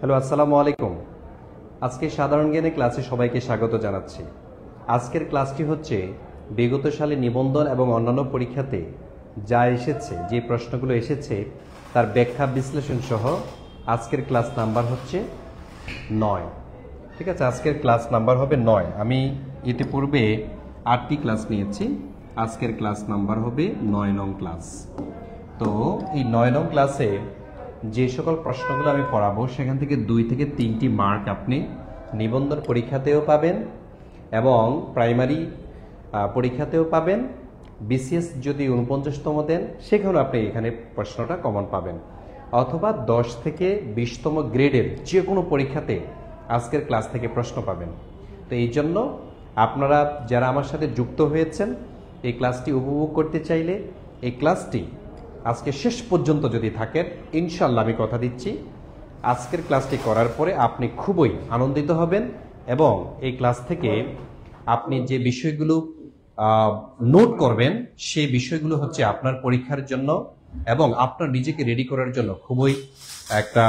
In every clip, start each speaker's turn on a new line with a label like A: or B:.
A: Hello, আসসালামু আলাইকুম। আজকে সাধারণ জ্ঞানে ক্লাসে সবাইকে স্বাগত জানাচ্ছি। আজকের ক্লাসটি হচ্ছে বিগত সালে নিবন্ধন এবং অন্যান্য পরীক্ষাতে যা এসেছে, যে প্রশ্নগুলো এসেছে তার ব্যাখ্যা বিশ্লেষণ সহ আজকের ক্লাস নাম্বার হচ্ছে 9। ঠিক আছে, আজকের ক্লাস নাম্বার হবে 9। আমি ইতিপূর্বে 8টি ক্লাস নিয়েছি, আজকের ক্লাস নাম্বার হবে 9 নং ক্লাস। তো এই 9 নং ক্লাসে যে সকল প্রশ্নগুলো আমি পড়াবো সেখান থেকে 2 থেকে 3টি মার্ক আপনি নিবন্ধন পরীক্ষাতেও পাবেন এবং প্রাইমারি পরীক্ষাতেও পাবেন। বিসিএস যদি 49তম দেন সেখানেও আপনি এখানে প্রশ্নটা কমন পাবেন, অথবা 10 থেকে 20তম গ্রেডের যে কোনো পরীক্ষাতে আজকের ক্লাস থেকে প্রশ্ন পাবেন। তো এই জন্য আপনারা যারা আমার সাথে যুক্ত হয়েছেন, এই ক্লাসটি উপভোগ করতে চাইলে এই ক্লাসটি আজকে শেষ পর্যন্ত যদি থাকেন, ইনশাল্লাহ আমি কথা দিচ্ছি আজকের ক্লাসটি করার পরে আপনি খুবই আনন্দিত হবেন এবং এই ক্লাস থেকে আপনি যে বিষয়গুলো নোট করবেন সেই বিষয়গুলো হচ্ছে আপনার পরীক্ষার জন্য এবং আপনার নিজেকে রেডি করার জন্য খুবই একটা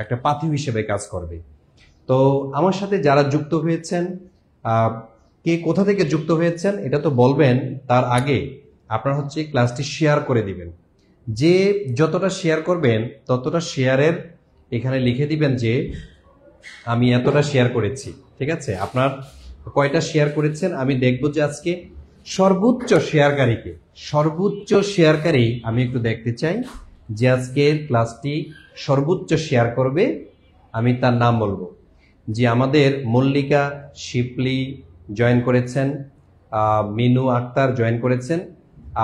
A: একটা পাথেয় হিসেবে কাজ করবে। তো আমার সাথে যারা যুক্ত হয়েছেন, কে কোথা থেকে যুক্ত হয়েছেন এটা তো বলবেন, তার আগে আপনারা হচ্ছে ক্লাসটি শেয়ার করে দিবেন। যে যতটা শেয়ার করবেন ততটা শেয়ারের এখানে লিখে দিবেন যে আমি এতটা শেয়ার করেছি। ঠিক আছে, আপনার কয়টা শেয়ার করেছেন আমি দেখব যে আজকে সর্বোচ্চ শেয়ারকারী আমি একটু দেখতে চাই যে আজকের ক্লাসটি সর্বোচ্চ শেয়ার করবে, আমি তার নাম বলবো। যে আমাদের মল্লিকা শিপলি জয়েন করেছেন, মিনু আক্তার জয়েন করেছেন।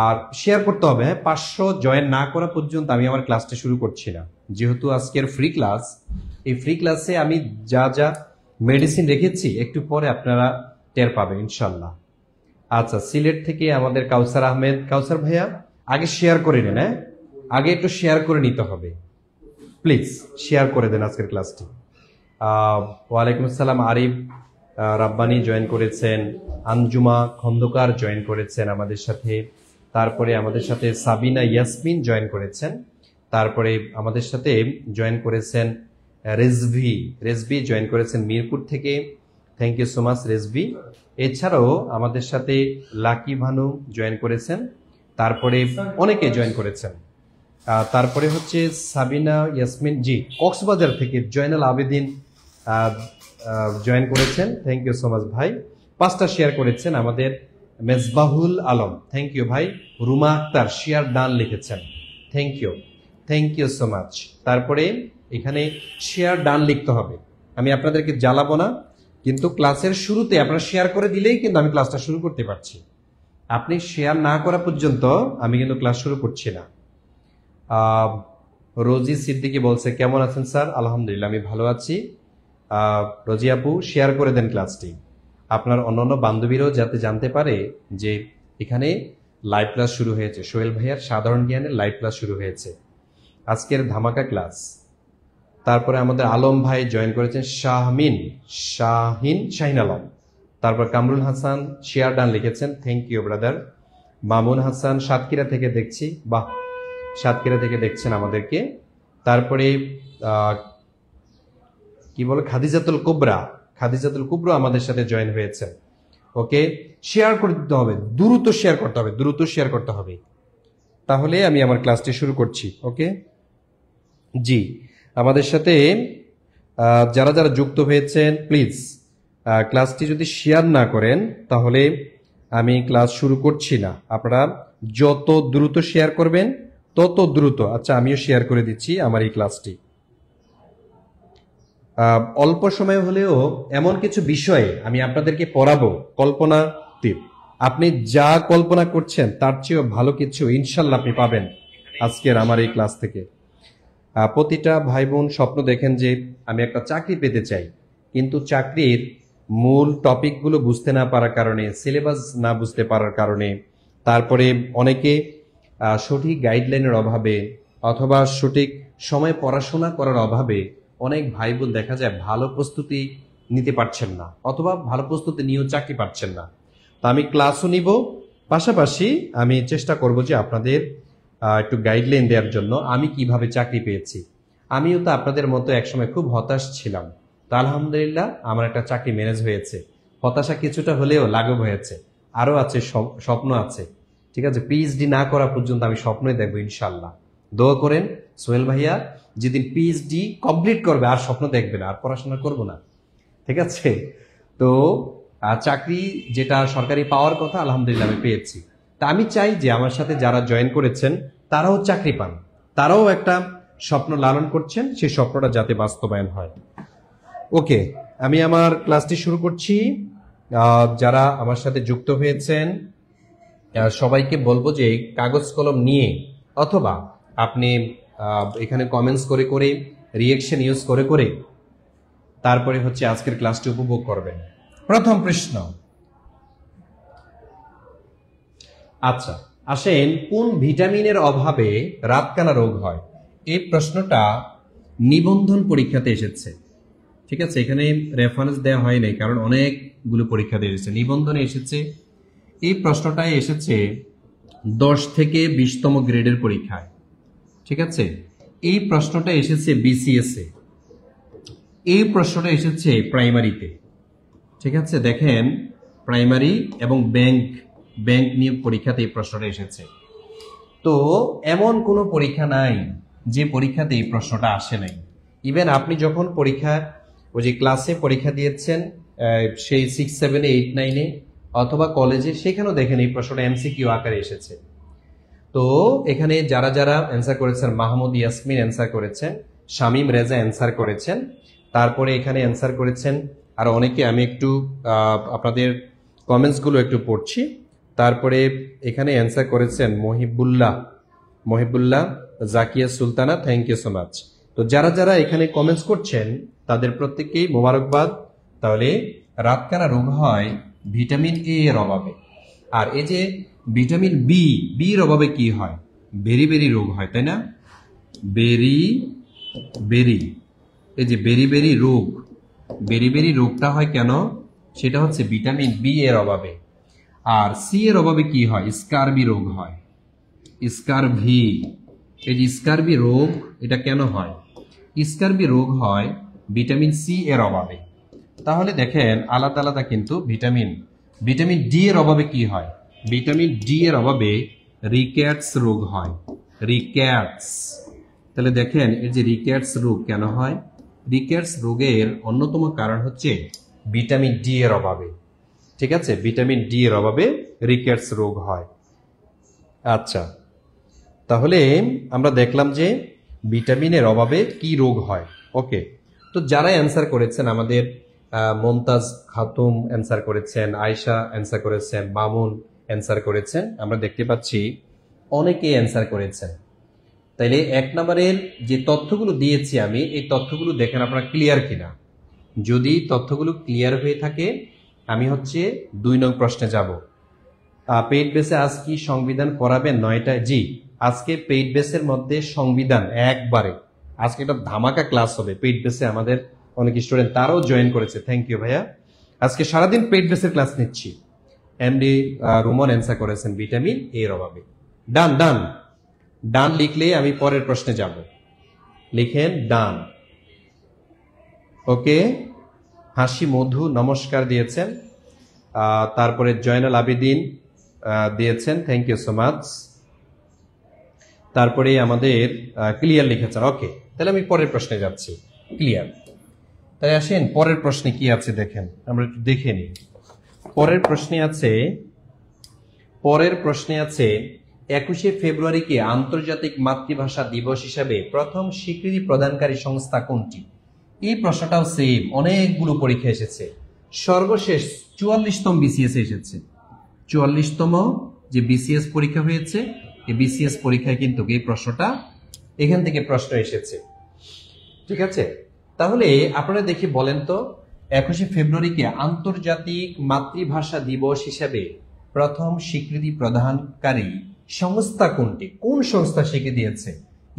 A: আর শেয়ার করতে হবে, হ্যাঁ, 500 জয়েন না করা পর্যন্ত আমি আমার ক্লাসটা শুরু করছি না। যেহেতু আজকের ফ্রি ক্লাস, এই ফ্রি ক্লাসে আমি যা যা মেডিসিন রেখেছি একটু পরে আপনারা টের পাবেন ইনশাল্লাহ। আচ্ছা, সিলেট থেকে আমাদের কাউসার আহমেদ, কাউসার ভাইয়া আগে শেয়ার করে নেন, হ্যাঁ, আগে একটু শেয়ার করে নিতে হবে, প্লিজ শেয়ার করে দেন আজকের ক্লাসটি। ওয়ালাইকুম আসসালাম, আরিফ রাব্বানি জয়েন করেছেন, আঞ্জুমা খন্দকার জয়েন করেছেন আমাদের সাথে, তারপরে আমাদের সাথে সাবিনা ইয়াসমিন জয়েন করেছেন, তারপরে আমাদের সাথে জয়েন করেছেন রেজভি জয়েন করেছেন মিরপুর থেকে, thank you so much Rezvi. এছাড়াও আমাদের সাথে লাকি ভানু জয়েন করেছেন, তারপরে অনেকে জয়েন করেছেন। তারপরে হচ্ছে সাবিনা ইয়াসমিন জি কক্সবাজার থেকে জয়নাল আবেদিন জয়েন করেছেন, থ্যাংক ইউ সো মাচ ভাই। 5টা শেয়ার করেছেন আমাদের মেজবাহুল আলম, থ্যাংক ইউ ভাই। রুমা আক্তার শেয়ার ডান লিখেছেন, থ্যাংক ইউ সো মাচ। তারপরে এখানে শেয়ার ডান লিখতে হবে, আমি আপনাদেরকে জ্বালাবো না, কিন্তু ক্লাসের শুরুতে আপনারা শেয়ার করে দিলেই কিন্তু আমি ক্লাসটা শুরু করতে পারছি। আপনি শেয়ার না করা পর্যন্ত আমি কিন্তু ক্লাস শুরু করছি না। রোজি সিদ্দিকি বলছে, কেমন আছেন স্যার? আলহামদুলিল্লাহ, আমি ভালো আছি। রোজি আপু শেয়ার করে দেন ক্লাসটি, আপনার অন্যান্য বান্ধবীরাও যাতে জানতে পারে যে এখানে লাইভ ক্লাস শুরু হয়েছে। সোহেল ভাইয়ার সাধারণ জ্ঞানের লাইভ ক্লাস শুরু হয়েছে, আজকের ধামাকা ক্লাস। তারপরে আমাদের আলম ভাই জয়েন করেছেন, শাহিন আলম। তারপর কামরুল হাসান শেয়ার ডান লিখেছেন, thank you brother. Mamun Hasan Satkhira থেকে দেখছি, বাহ, সাতক্ষীরা থেকে দেখছেন আমাদেরকে। তারপরে খাদিজাতুল কুবরা আমাদের সাথে জয়েন হয়েছে। ওকে, শেয়ার করে দিতে হবে, দ্রুত শেয়ার করতে হবে, তাহলে আমি আমার ক্লাসটি শুরু করছি। ওকে জি, আমাদের সাথে যারা যারা যুক্ত হয়েছেন প্লিজ ক্লাসটি যদি শেয়ার না করেন তাহলে আমি ক্লাস শুরু করছি না। আপনারা যত দ্রুত শেয়ার করবেন তত দ্রুত। আচ্ছা, আমিও শেয়ার করে দিচ্ছি আমার এই ক্লাসটি। অল্প সময় হলেও এমন কিছু বিষয়ে আমি আপনাদেরকে পড়াবো, কল্পনাতীত। আপনি যা কল্পনা করছেন তার চেয়েও ভালো কিছু ইনশাল্লাহ আপনি পাবেন আজকের আমার এই ক্লাস থেকে। প্রতিটা ভাই বোন স্বপ্ন দেখেন যে আমি একটা চাকরি পেতে চাই, কিন্তু চাকরির মূল টপিকগুলো বুঝতে না পারার কারণে, সিলেবাস না বুঝতে পারার কারণে, তারপরে অনেকে সঠিক গাইডলাইনের অভাবে অথবা সঠিক সময় পড়াশোনা করার অভাবে অনেক ভাই বোন দেখা যায় ভালো প্রস্তুতি নিতে পারছেন না, অথবা ভালো প্রস্তুতি নিয়েও চাকরি পাচ্ছেন না। তো আমি ক্লাসও নিব, পাশাপাশি আমি চেষ্টা করব যে আপনাদের একটু গাইডলাইন দেওয়ার জন্য আমি কিভাবে চাকরি পেয়েছি। আমিও তো আপনাদের মতো একসময় খুব হতাশ ছিলাম, তো আলহামদুলিল্লাহ আমার একটা চাকরি ম্যানেজ হয়েছে। হতাশা কিছুটা হলেও লাঘব হয়েছে, আরো আছে, স্বপ্ন আছে। ঠিক আছে, পিএইচডি না করা পর্যন্ত আমি স্বপ্নই দেখবো ইনশাল্লাহ। দোয়া করেন সোহেল ভাইয়া, যেদিন পিএইচডি কমপ্লিট করবে আর স্বপ্ন দেখবে না, আর পড়াশোনা করবো না। ঠিক আছে, তো চাকরি যেটা সরকারি পাওয়ার কথা আলহামদুলিল্লাহ আমি পেয়েছি। তা আমি চাই যে আমার সাথে যারা জয়েন করেছেন তারাও চাকরি পান, তারাও একটা স্বপ্ন লালন করছেন, সেই স্বপ্নটা যাতে বাস্তবায়ন হয়। ওকে, আমি আমার ক্লাসটি শুরু করছি। যারা আমার সাথে যুক্ত হয়েছেন সবাইকে বলবো যে কাগজ কলম নিয়ে অথবা আপনি এখানে কমেন্টস করে করে, রিয়েকশন ইউজ করে করে তারপরে হচ্ছে আজকের ক্লাসটি উপভোগ করবেন। প্রথম প্রশ্ন, আচ্ছা আসেন, কোন ভিটামিনের অভাবে রাতকানা রোগ হয়? এই প্রশ্নটা নিবন্ধন পরীক্ষাতে এসেছে। ঠিক আছে, এখানে রেফারেন্স দেওয়া হয় নাই, কারণ অনেকগুলো পরীক্ষাতে এসেছে, নিবন্ধনে এসেছে। এই প্রশ্নটাই এসেছে 10 থেকে 20তম গ্রেডের পরীক্ষায়। ঠিক আছে, এই প্রশ্নটা এসেছে বিসিএস এ, এই প্রশ্নটা এসেছে প্রাইমারিতে। ঠিক আছে, দেখেন প্রাইমারি এবং ব্যাংক নিয়োগ পরীক্ষাতে এই প্রশ্নটা এসেছে। তো এমন কোনো পরীক্ষা নাই যে পরীক্ষাতে এই প্রশ্নটা আসে নাই। ইভেন আপনি যখন পরীক্ষা, ওই যে ক্লাসে পরীক্ষা দিয়েছেন সেই 6, 7, 8, 9 অথবা কলেজে, সেখানেও দেখেন এই প্রশ্নটা এমসিকিউ আকারে এসেছে। তো এখানে যারা যারা অ্যান্সার করেছেন, মাহমুদ ইয়াসমিন অ্যান্সার করেছেন, শামীম রেজা অ্যান্সার করেছেন, তারপরে এখানে অ্যান্সার করেছেন আর অনেকে, আমি একটু আপনাদের কমেন্টসগুলো একটু পড়ছি। তারপরে এখানে অ্যান্সার করেছেন Mohibullah, Zakia Sultana, thank you so much. তো যারা যারা এখানে কমেন্টস করছেন তাদের প্রত্যেককেই মোবারকবাদ। তাহলে রাতকানা রোগ হয় ভিটামিন এ এর অভাবে। আর এই যে ভিটামিন বি এর অভাবে কি হয়? বেরি রোগ হয়, তাই না? বেরি, এই যে বেরি রোগটা হয় কেন? সেটা হচ্ছে ভিটামিন বি এর অভাবে। আর সি এর অভাবে কি হয়? স্কারবি রোগ হয়, স্কারভি। এই যে স্কারবি রোগ, এটা কেন হয়? স্কারবি রোগ হয় ভিটামিন সি এর অভাবে। তাহলে দেখেন আলাদা আলাদা কিন্তু ভিটামিন ডি এর অভাবে কি হয়? ভিটামিন ডি এর অভাবে রিকেটস রোগ হয়, রিকেটস। তাহলে দেখেন এই যে রিকেটস রোগ কেন হয়? রিকেটস রোগের অন্যতম কারণ হচ্ছে ভিটামিন ডি এর অভাবে। ঠিক আছে, ভিটামিন ডি এর অভাবে রিকেটস রোগ হয়। আচ্ছা, তাহলে আমরা দেখলাম যে ভিটামিনের অভাবে কি রোগ হয়। ওকে, তো যারা অ্যান্সার করেছেন, আমাদের মমতাজ খাতুম অ্যান্সার করেছেন, আয়শা অ্যান্সার করেছেন, মামুন অ্যান্সার করেছেন, আমরা দেখতে পাচ্ছি অনেকেই অ্যান্সার করেছেন। তাইলে 1 নম্বরের যে তথ্যগুলো দিয়েছি আমি, এই তথ্যগুলো দেখেন আপনারা ক্লিয়ার কিনা। যদি তথ্যগুলো ক্লিয়ার হয়ে থাকে, আমি হচ্ছে 2 নং প্রশ্নে যাব। পেইড বেসে আজ কি সংবিধান পড়াবেন 9টায়? জি, আজকে পেইড বেসের মধ্যে সংবিধান একবারে, আজকে একটা ধামাকা ক্লাস হবে পেইড বেসে। আমাদের অনেক স্টুডেন্ট তারাও জয়েন করেছে, থ্যাংক ইউ ভাইয়া। আজকে সারাদিন পেইড বেসের ক্লাস নিচ্ছি। এমডি রুমন অ্যান্সার করেছেন ভিটামিন এ এর অভাবে। ডান লিখলে আমি পরের প্রশ্নে যাব। লিখেন ডান। ওকে, হাসি মধু নমস্কার দিয়েছেন, তারপরে জয়নাল আবেদিন দিয়েছেন, থ্যাংক ইউ সো মাচ। তারপরে আমাদের ক্লিয়ার লিখেছেন। ওকে, তাহলে আমি পরের প্রশ্নে যাচ্ছি। ক্লিয়ার। তাই আসেন পরের প্রশ্নে কি আছে দেখেন, আমরা একটু দেখে নিই। পরের প্রশ্নে আছে 21শে ফেব্রুয়ারিকে আন্তর্জাতিক মাতৃভাষা দিবস হিসাবে প্রথম স্বীকৃতি প্রদানকারী সংস্থা কোনটি? এই প্রশ্নটাও সেম, অনেকগুলো পরীক্ষা এসেছে। সর্বশেষ 44তম বিসিএস এসেছে। 44তম যে বিসিএস পরীক্ষা হয়েছে, এই বিসিএস পরীক্ষায় কিন্তু এই প্রশ্নটা, এখান থেকে প্রশ্ন এসেছে। ঠিক আছে, তাহলে আপনারা দেখি বলেন তো, 21শে ফেব্রুয়ারিকে আন্তর্জাতিক মাতৃভাষা দিবস হিসেবে প্রথম স্বীকৃতি প্রদানকারী সংস্থা কোনটি? কোন সংস্থা স্বীকৃতি দিয়েছে?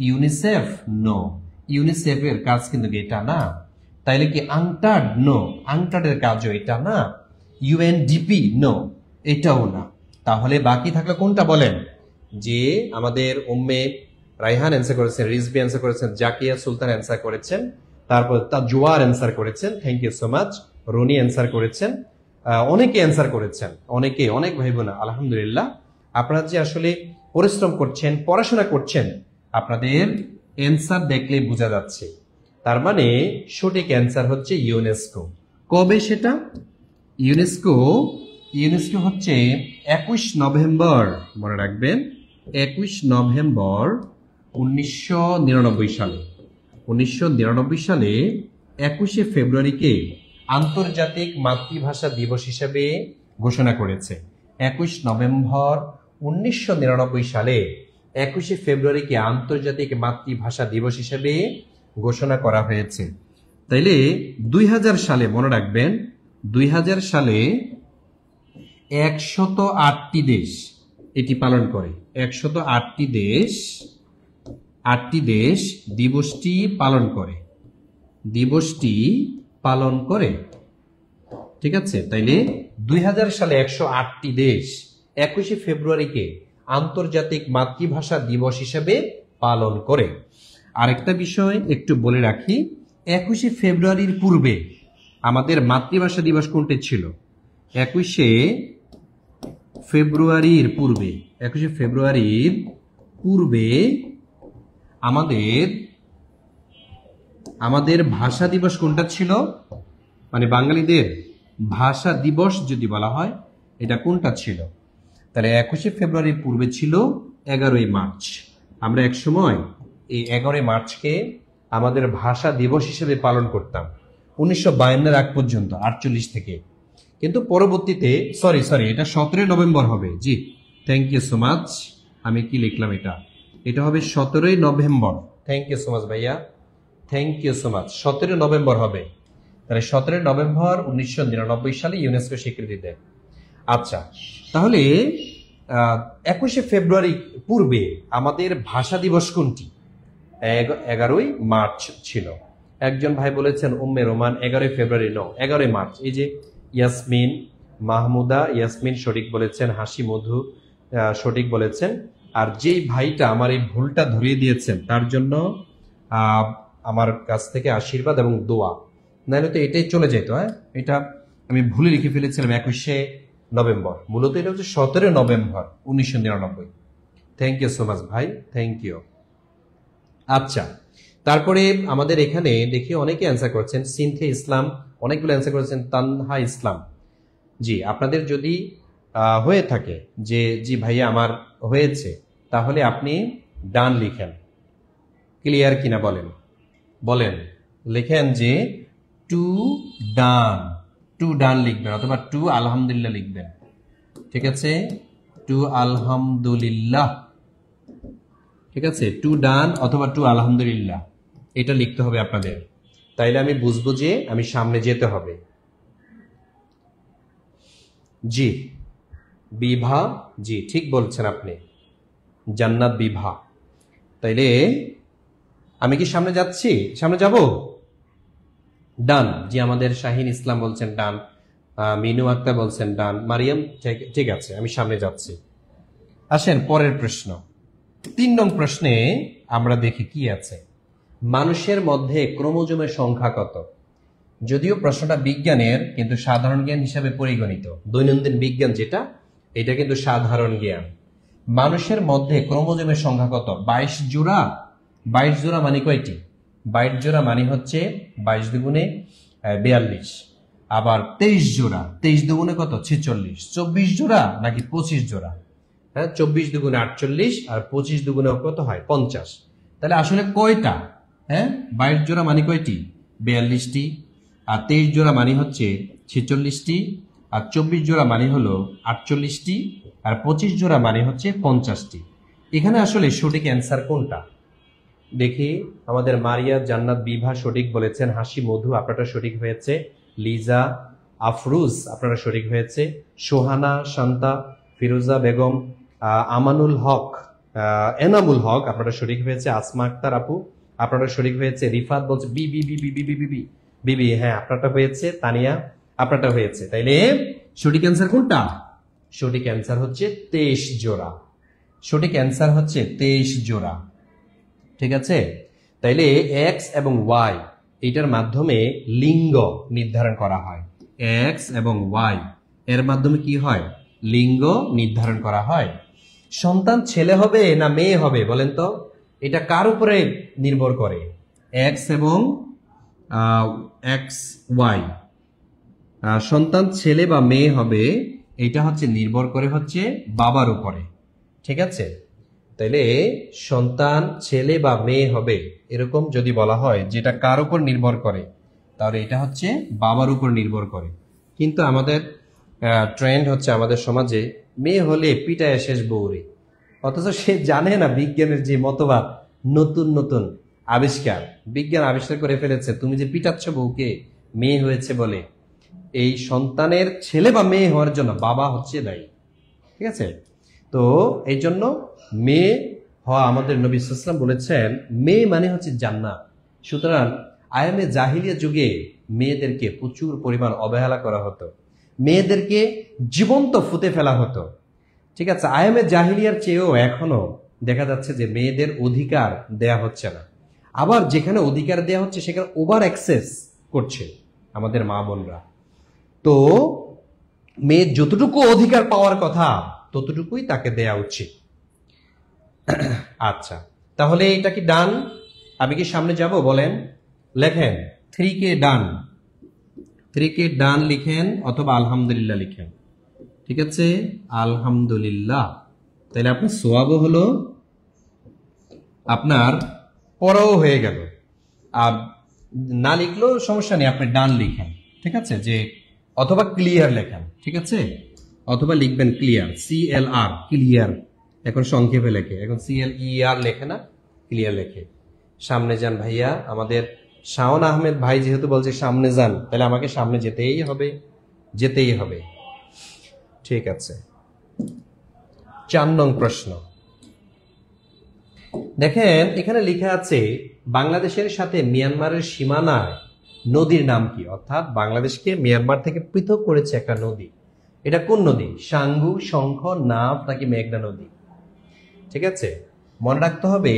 A: ইউনিসেফ? নো, ইউনিসেফের কাজ কিন্তু এটা না। তাইলে কি আংটাড? নো, আংটাডের কাজও এটা না। ইউএনডিপি? নো, এটাও না। তাহলে বাকি থাকলো কোনটা বলেন? যে আমাদের রাইহান অ্যান্সার করেছেন, রিজবি অ্যান্সার করেছেন, জাকিয়া সুলতান অ্যান্সার করেছেন, তারপর তাজওয়ার অ্যান্সার করেছেন, thank you so much. Rony answer করেছেন, অনেকে অ্যান্সার করেছেন, অনেকে, অনেক ভাই বোনা, আলহামদুলিল্লাহ। আপনারা যে আসলে পরিশ্রম করছেন, পড়াশোনা করছেন, আপনাদের অ্যান্সার দেখলে বোঝা যাচ্ছে। তার মানে সঠিক অ্যান্সার হচ্ছে ইউনেস্কো। কবে সেটা? ইউনেস্কো ইউনেস্কো হচ্ছে 21 নভেম্বর, মনে রাখবেন, 21 নভেম্বর 1999 সালে। 1999 সালে 21শে ফেব্রুয়ারিকে আন্তর্জাতিক মাতৃভাষা দিবস হিসেবে ঘোষণা করেছে। 21 নভেম্বর 1999 সালে 21শে ফেব্রুয়ারিকে আন্তর্জাতিক মাতৃভাষা দিবস হিসেবে ঘোষণা করা হয়েছে। তাইলে 2000 সালে, মনে রাখবেন, 2000 সালে 108টি দেশ এটি পালন করে। 108টি দেশ, 8টি দেশ দিবসটি পালন করে, দিবসটি পালন করে। ঠিক আছে? তাইলে 2000 সালে 108টি দেশ 21শে ফেব্রুয়ারিকে আন্তর্জাতিক মাতৃভাষা দিবস হিসেবে পালন করে। আরেকটা বিষয় একটু বলে রাখি, 21শে ফেব্রুয়ারির পূর্বে আমাদের মাতৃভাষা দিবস কোনটি ছিল? 21শে ফেব্রুয়ারির পূর্বে, 21শে ফেব্রুয়ারির পূর্বে আমাদের ভাষা দিবস কোনটা ছিল? মানে বাঙালিদের ভাষা দিবস যদি বলা হয়, এটা কোনটা ছিল? তাহলে 21শে ফেব্রুয়ারির পূর্বে ছিল 11ই মার্চ। আমরা এক সময় এই 11ই মার্চকে আমাদের ভাষা দিবস হিসেবে পালন করতাম 1952 আগ পর্যন্ত, 48 থেকে। কিন্তু পরবর্তীতে সরি এটা 17 নভেম্বর হবে। জি, থ্যাংক ইউ সো মাচ। আমি কি লিখলাম? এটা হবে 17 নভেম্বর। থ্যাংক ইউ সো মাচ ভাইয়া, থ্যাংক ইউ সো মাচ। 17 নভেম্বর হবে। তাহলে 17 নভেম্বর 1999 সালে ইউনেস্কো স্বীকৃতি দেয়। আচ্ছা, তাহলে 21শে ফেব্রুয়ারি পূর্বে আমাদের ভাষা দিবস কোনটি? 11ই মার্চ ছিল। একজন ভাই বলেছেন উম্মে রোমান 11ই ফেব্রুয়ারি, নো, 11ই মার্চ। এই যে ইয়াসমিন মাহমুদা, ইয়াসমিন সঠিক বলেছেন, হাসি মধু সঠিক বলেছেন। আর যেই ভাইটা আমার এই ভুলটা ধরিয়ে দিয়েছেন তার জন্য আমার কাছ থেকে আশীর্বাদ এবং দোয়া, নাহলে তো এটাই চলে যেত। হ্যাঁ, এটা আমি ভুলে লিখে ফেলেছিলাম 21শে নভেম্বর, মূলত এটা হচ্ছে 17 November 1999। Thank you so much ভাই, থ্যাংক ইউ। আচ্ছা, তারপরে আমাদের এখানে দেখি অনেকে অ্যান্সার করেছেন, সিনথিয়া ইসলাম অনেকগুলো অ্যান্সার করেছেন, তানহা ইসলাম। জি, আপনাদের যদি হয়ে থাকে যে জি ভাইয়া আমার হয়েছে, তাহলে আপনি ডান লিখেন। ক্লিয়ার কিনা বলেন লিখেন যে টু ডান লিখবেন, অথবা টু আলহামদুলিল্লাহ লিখবেন। ঠিক আছে, টু আলহামদুলিল্লাহ। ঠিক আছে, টু ডান অথবা টু আলহামদুলিল্লাহ, এটা লিখতে হবে আপনাদের। তাইলে আমি বুঝবো যে আমি সামনে যেতে হবে। জি বিভা, জি ঠিক বলছেন আপনি, জান্নাত বিভা। তাইলে আমি কি সামনে যাচ্ছি? সামনে যাব? ডান। জি, আমাদের শাহিন ইসলাম বলছেন ডান, মিনু আক্তার বলছেন ডান, মারিয়াম ঠিক আছে, আমি সামনে যাচ্ছি। আসেন পরের প্রশ্ন। 3 নং প্রশ্নে আমরা দেখি কি আছে। মানুষের মধ্যে ক্রোমোজোমের সংখ্যা কত? যদিও প্রশ্নটা বিজ্ঞানের, কিন্তু সাধারণ জ্ঞান হিসাবে পরিগণিত। দৈনন্দিন বিজ্ঞান যেটা, এটা কিন্তু সাধারণ জ্ঞান। মানুষের মধ্যে ক্রোমোজোমের সংখ্যা কত? 22 জোড়া। 22 জোড়া মানে কয়টি? 22 জোড়া মানে হচ্ছে 22 দুগুণে 42। আবার 23 জোড়া, 23 দুগুণে কত? 46। 24 জোড়া নাকি 25 জোড়া? হ্যাঁ, 24 দুগুণে 48 আর 25 দুগুণে কত হয়? 50। তাহলে আসলে কয়টা? হ্যাঁ, 22 জোড়া মানে কয়টি? 42টি। আর 23 জোড়া মানে হচ্ছে 46টি। আর 24 জোড়া মানে হলো 48টি। আর 25 জোড়া মানে হচ্ছে 50টি। এখানে আসলে সঠিক অ্যান্সার কোনটা? দেখি, আমাদের মারিয়া জান্নাত বিভা সঠিক বলেছেন, হাসি মধু আপনারা সঠিক হয়েছে, লিজা আফরুজ আপনারা সঠিক হয়েছে, সোহানা শান্তা, ফিরোজা বেগম, আমানুল হক, এনামুল হক আপনারা সঠিক হয়েছে, আসমা আক্তার আপু আপনারা সঠিক হয়েছে, রিফাত বলছে B B B B B B B B B, হ্যাঁ আপনারটা হয়েছে, তানিয়া আপনারটা হয়েছে। তাইলে সঠিক অ্যান্সার কোনটা? সঠিক অ্যান্সার হচ্ছে 23 জোড়া। সঠিক অ্যান্সার হচ্ছে 23 জোড়া। ঠিক আছে? তাইলে এক্স এবং ওয়াই এইটার মাধ্যমে লিঙ্গ নির্ধারণ করা হয়। এক্স এবং ওয়াই এর মাধ্যমে কি হয়? লিঙ্গ নির্ধারণ করা হয়। সন্তান ছেলে হবে না মেয়ে হবে বলেন তো? এটা কার উপরে নির্ভর করে? এক্স এবং এক্স ওয়াই, সন্তান ছেলে বা মেয়ে হবে এটা হচ্ছে নির্ভর করে হচ্ছে বাবার উপরে। ঠিক আছে? তাইলে সন্তান ছেলে বা মেয়ে হবে এরকম যদি বলা হয় যেটা কার উপর নির্ভর করে, তাহলে এটা হচ্ছে বাবার উপর নির্ভর করে। কিন্তু আমাদের ট্রেন্ড হচ্ছে আমাদের সমাজে মেয়ে হলে পিটায় শেষ বউরে, অথচ সে জানে না বিজ্ঞানের যে মতবাদ, নতুন নতুন আবিষ্কার বিজ্ঞান আবিষ্কার করে ফেলেছে। তুমি যে পিটাচ্ছ বউকে মেয়ে হয়েছে বলে, এই সন্তানের ছেলে বা মেয়ে হওয়ার জন্য বাবা হচ্ছে দায়ী। ঠিক আছে? তো এই জন্য মেয়ে হওয়া, আমাদের নবী সাল্লাল্লাহু আলাইহি ওয়াসাল্লাম বলেছেন মেয়ে মানে হচ্ছে জান্নাত। সুতরাং আয়ামে জাহিলিয়া যুগে মেয়েদেরকে প্রচুর পরিমাণ অবহেলা করা হতো, মেয়েদেরকে জীবন্ত ফুতে ফেলা হতো। ঠিক আছে? আয়ামে জাহিলিয়ার চেয়েও এখনো দেখা যাচ্ছে যে মেয়েদের অধিকার দেয়া হচ্ছে না। আবার যেখানে অধিকার দেয়া হচ্ছে সেখানে ওভার অ্যাক্সেস করছে আমাদের মা বোনরা। তো মেয়ের যতটুকু অধিকার পাওয়ার কথা ততটুকুই তাকে দেয়া উচিত। আচ্ছা, তাহলে এটা কি ডান? আমি কি সামনে যাব? বলেন, লেখেন 3K ডান, 3K ডান লিখেন অথবা আলহামদুলিল্লাহ লিখেন। ঠিক আছে? আলহামদুলিল্লাহ। তাহলে আপনার সোয়াবও হলো, আপনার পড়াও হয়ে গেল। আর না লিখলেও সমস্যা নেই, আপনি ডান লিখেন। ঠিক আছে? যে অথবা ক্লিয়ার লেখেন। ঠিক আছে? অথবা লিখবেন ক্লিয়ার, CLR, ক্লিয়ার। এখন সংক্ষেপে লেখে, এখন CLER লেখে না, ক্লিয়ার লেখে। সামনে যান ভাইয়া। আমাদের শাওন আহমেদ ভাই যেহেতু বলছে সামনে যান, তাহলে আমাকে সামনে যেতেই হবে, যেতেই হবে। ঠিক আছে, 4 নং প্রশ্ন দেখেন, এখানে লেখা আছে বাংলাদেশের সাথে মিয়ানমারের সীমানায় নদীর নাম কি? অর্থাৎ বাংলাদেশকে মিয়ানমার থেকে পৃথক করেছে একটা নদী। এটা কোন নদী? সাঙ্গু, শঙ্খ, নাফ নাকি মেঘনা নদী? ঠিক আছে? মনে রাখতে হবে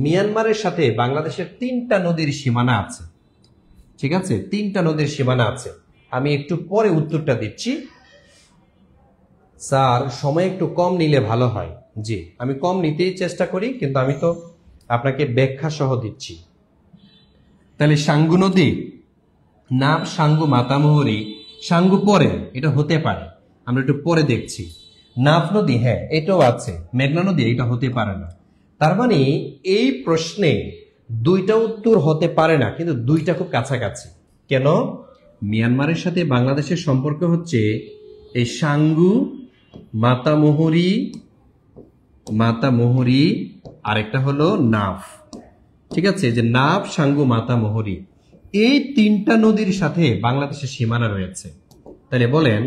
A: মিয়ানমারের সাথে বাংলাদেশের 3টা নদীর সীমানা আছে। ঠিক আছে? 3টা নদীর সীমানা আছে। আমি একটু পরে উত্তরটা দিচ্ছি। স্যার সময় একটু কম নিলে ভালো হয়। জি, আমি কম নিতেই চেষ্টা করি, কিন্তু আমি তো আপনাকে ব্যাখ্যা সহ দিচ্ছি। তাহলে সাঙ্গু নদী, নাফ, সাঙ্গু, মাতামুহুরি। সাঙ্গু পরে, এটা হতে পারে, আমরা একটু পরে দেখছি। নাফ নদী, হ্যাঁ এটাও আছে। মেঘনা নদী, এটা হতে পারে না। তার মানে এই প্রশ্নে 2টা উত্তর হতে পারে না, কিন্তু 2টা খুব কাছাকাছি। কেন? মিয়ানমারের সাথে বাংলাদেশের সম্পর্ক হচ্ছে এই সাঙ্গু, মাতামুহুরি, আরেকটা হলো নাফ। ঠিক আছে? যে নাফ, সাঙ্গু, মাতামুহুরি, এই 3টা নদীর সাথে বাংলাদেশের সীমানা রয়েছে। তাহলে বলেন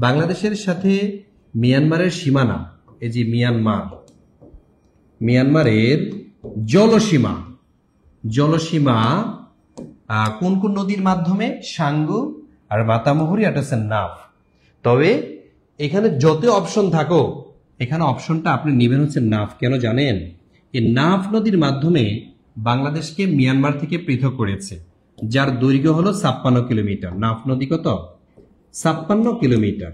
A: বাংলাদেশের সাথে মিয়ানমারের সীমানা, এই যে মিয়ানমারের জলসীমা কোন কোন নদীর মাধ্যমে? সাঙ্গু আর মাতামুহুরি, এটা হচ্ছে নাফ। তবে এখানে যত অপশন থাকো, এখানে অপশনটা আপনি নেবেন হচ্ছে নাফ। কেন জানেন? এই নাফ নদীর মাধ্যমে বাংলাদেশকে মিয়ানমার থেকে পৃথক করেছে, যার দৈর্ঘ্য হলো 56 কিলোমিটার। নাফ নদী কত? 56 কিলোমিটার।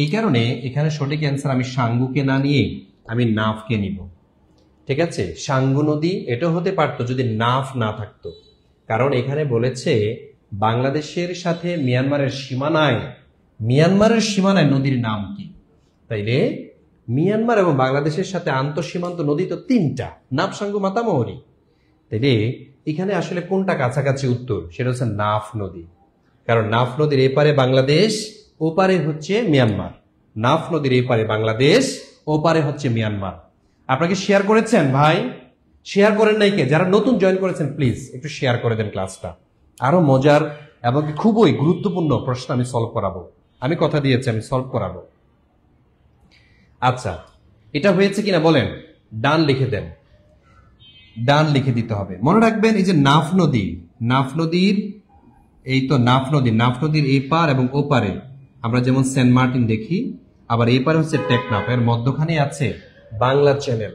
A: এই কারণে এখানে সঠিক অ্যান্সার আমি সাঙ্গুকে না নিয়ে আমি নাফকে নিব। ঠিক আছে? সাঙ্গু নদী এটাও হতে পারতো যদি নাফ না থাকতো, কারণ এখানে বলেছে বাংলাদেশের সাথে মিয়ানমারের সীমানায় নদীর নাম কি। তাইলে মিয়ানমার এবং বাংলাদেশের সাথে আন্তঃসীমান্ত নদী তো 3টা, নাফ, সাঙ্গু, মাতামুহুরি। তাইলে এখানে আসলে কোনটা কাছাকাছি উত্তর? সেটা হচ্ছে নাফ নদী। কারণ নাফ নদীর এপারে বাংলাদেশ, ওপারে হচ্ছে মিয়ানমার। নাফ নদীর এপারে বাংলাদেশ, ওপারে হচ্ছে মিয়ানমার। আপনাকে শেয়ার করেছেন ভাই? শেয়ার করেন নাই কে? যারা নতুন জয়েন করেছেন প্লিজ একটু শেয়ার করে দেন ক্লাসটা। আরো মজার এবং খুবই গুরুত্বপূর্ণ প্রশ্ন আমি সলভ করাবো। আমি কথা দিয়েছি আমি সলভ করাবো। আচ্ছা, এটা হয়েছে কিনা বলেন? ডান লিখে দেন, ডান লিখে দিতে হবে। মনে রাখবেন এই যে নাফ নদীর এই তো নাফ নদীর এই পার এবং ও পারে আমরা যেমন সেন্ট মার্টিন দেখি, আবার এই পারে হচ্ছে টেকনাফ। এর মধ্যখানে আছে বাংলা চ্যানেল।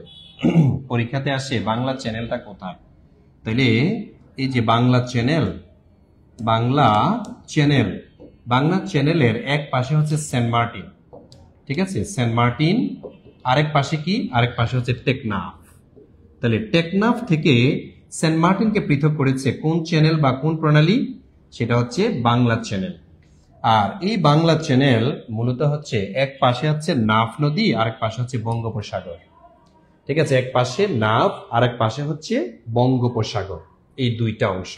A: পরীক্ষাতে আসে বাংলা চ্যানেলটা কোথায়? তাহলে এই যে বাংলা চ্যানেল, বাংলা চ্যানেল, বাংলা চ্যানেলের এক পাশে হচ্ছে সেন্ট মার্টিন, ঠিক আছে, সেন্ট মার্টিন, আরেক পাশে কি, আরেক পাশে হচ্ছে টেকনাফ। তাহলে টেকনাফ থেকে সেন্ট মার্টিনকে পৃথক করেছে কোন চ্যানেল বা কোন প্রণালী? সেটা হচ্ছে বাংলা চ্যানেল। আর এই বাংলা চ্যানেল মূলত হচ্ছে এক পাশে হচ্ছে নাফ নদী, আরেক পাশে হচ্ছে বঙ্গোপসাগর, ঠিক আছে, এক পাশে নাফ আরেক পাশে হচ্ছে বঙ্গোপসাগর, এই দুইটা অংশ।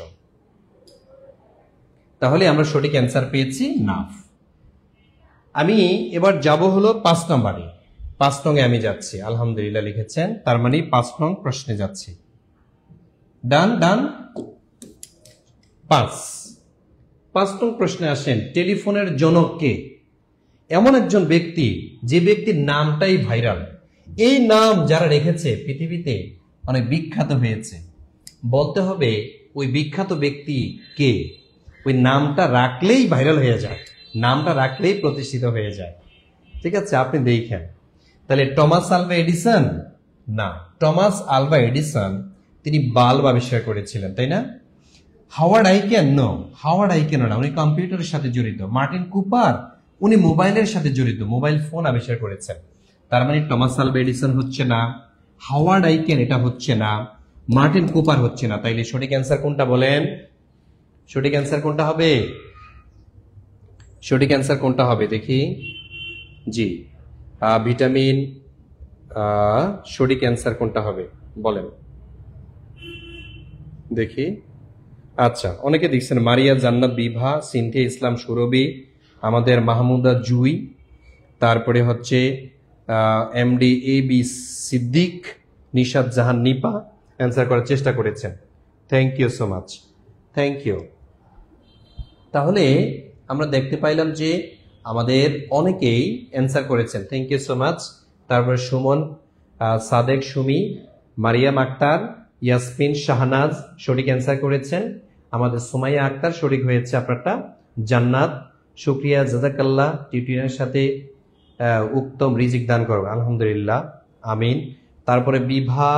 A: তাহলে আমরা সঠিক অ্যান্সার পেয়েছি নাফ। আমি এবার যাব হলো 5 নম্বরে। 5 নং এ আমি যাচ্ছি, আলহামদুলিল্লাহ লিখেছেন, তার মানে 5 নং প্রশ্নে যাচ্ছি। ডান ডান। 5 নং প্রশ্নে আসেন, টেলিফোনের জনক কে? এমন একজন ব্যক্তি যে ব্যক্তির নামটাই ভাইরাল। এই নাম যারা রেখেছে পৃথিবীতে অনেক বিখ্যাত হয়েছে। বলতে হবে ওই বিখ্যাত ব্যক্তি কে, ওই নামটা রাখলেই ভাইরাল হয়ে যায়, নামটা রাখলেই প্রতিষ্ঠিত হয়ে যায়, ঠিক আছে, আপনি দেখেন। তাহলে টমাস আলভা এডিসন? না, টমাস আলভা এডিসন তিনি বাল্ব আবিষ্কার করেছিলেন, তাই না? Howard Aiken? No, Howard Aiken না, উনি কম্পিউটারের সাথে জড়িত। Martin Cooper? উনি মোবাইলের সাথে জড়িত, মোবাইল ফোন আবিষ্কার করেছেন। তার মানে টমাস আলভা এডিসন হচ্ছে না, হাওয়ার্ড আইকেন এটা হচ্ছে না, মার্টিন কুপার হচ্ছে না। তাইলে সঠিক অ্যান্সার কোনটা বলেন? সঠিক অ্যান্সার কোনটা হবে? সঠিক অ্যান্সার কোনটা হবে দেখি? জি, ভিটামিন, সঠিক অ্যান্সার কোনটা হবে বলেন দেখি। আচ্ছা, অনেকে দেখছেন মারিয়া জান্নাত বিভা, সিনথিয়া ইসলাম সুরভি, আমাদের মাহমুদা জুই, তারপরে হচ্ছে MD A B Siddique, Nishat Jahan Nipa answer করার চেষ্টা করেছেন। Thank you so much, thank you. তাহলে আমরা দেখতে পাইলাম যে আমাদের অনেকেই অ্যান্সার করেছেন, থ্যাংক ইউ সো মাচ। তারপরে সুমন, সাদেক, সুমি, মারিয়াম আক্তার, ইয়াসমিন, শাহনাজ সঠিক অ্যান্সার করেছেন। আমাদের সুমাইয়া আক্তার সঠিক হয়েছে আপনারটা। জান্নাত, শুক্রিয়া, জাজাকাল্লাহ, টিউটোরিয়ালের সাথে উত্তম রিজিক দান করবে, আলহামদুলিল্লাহ, আমিন। তারপরে বিভা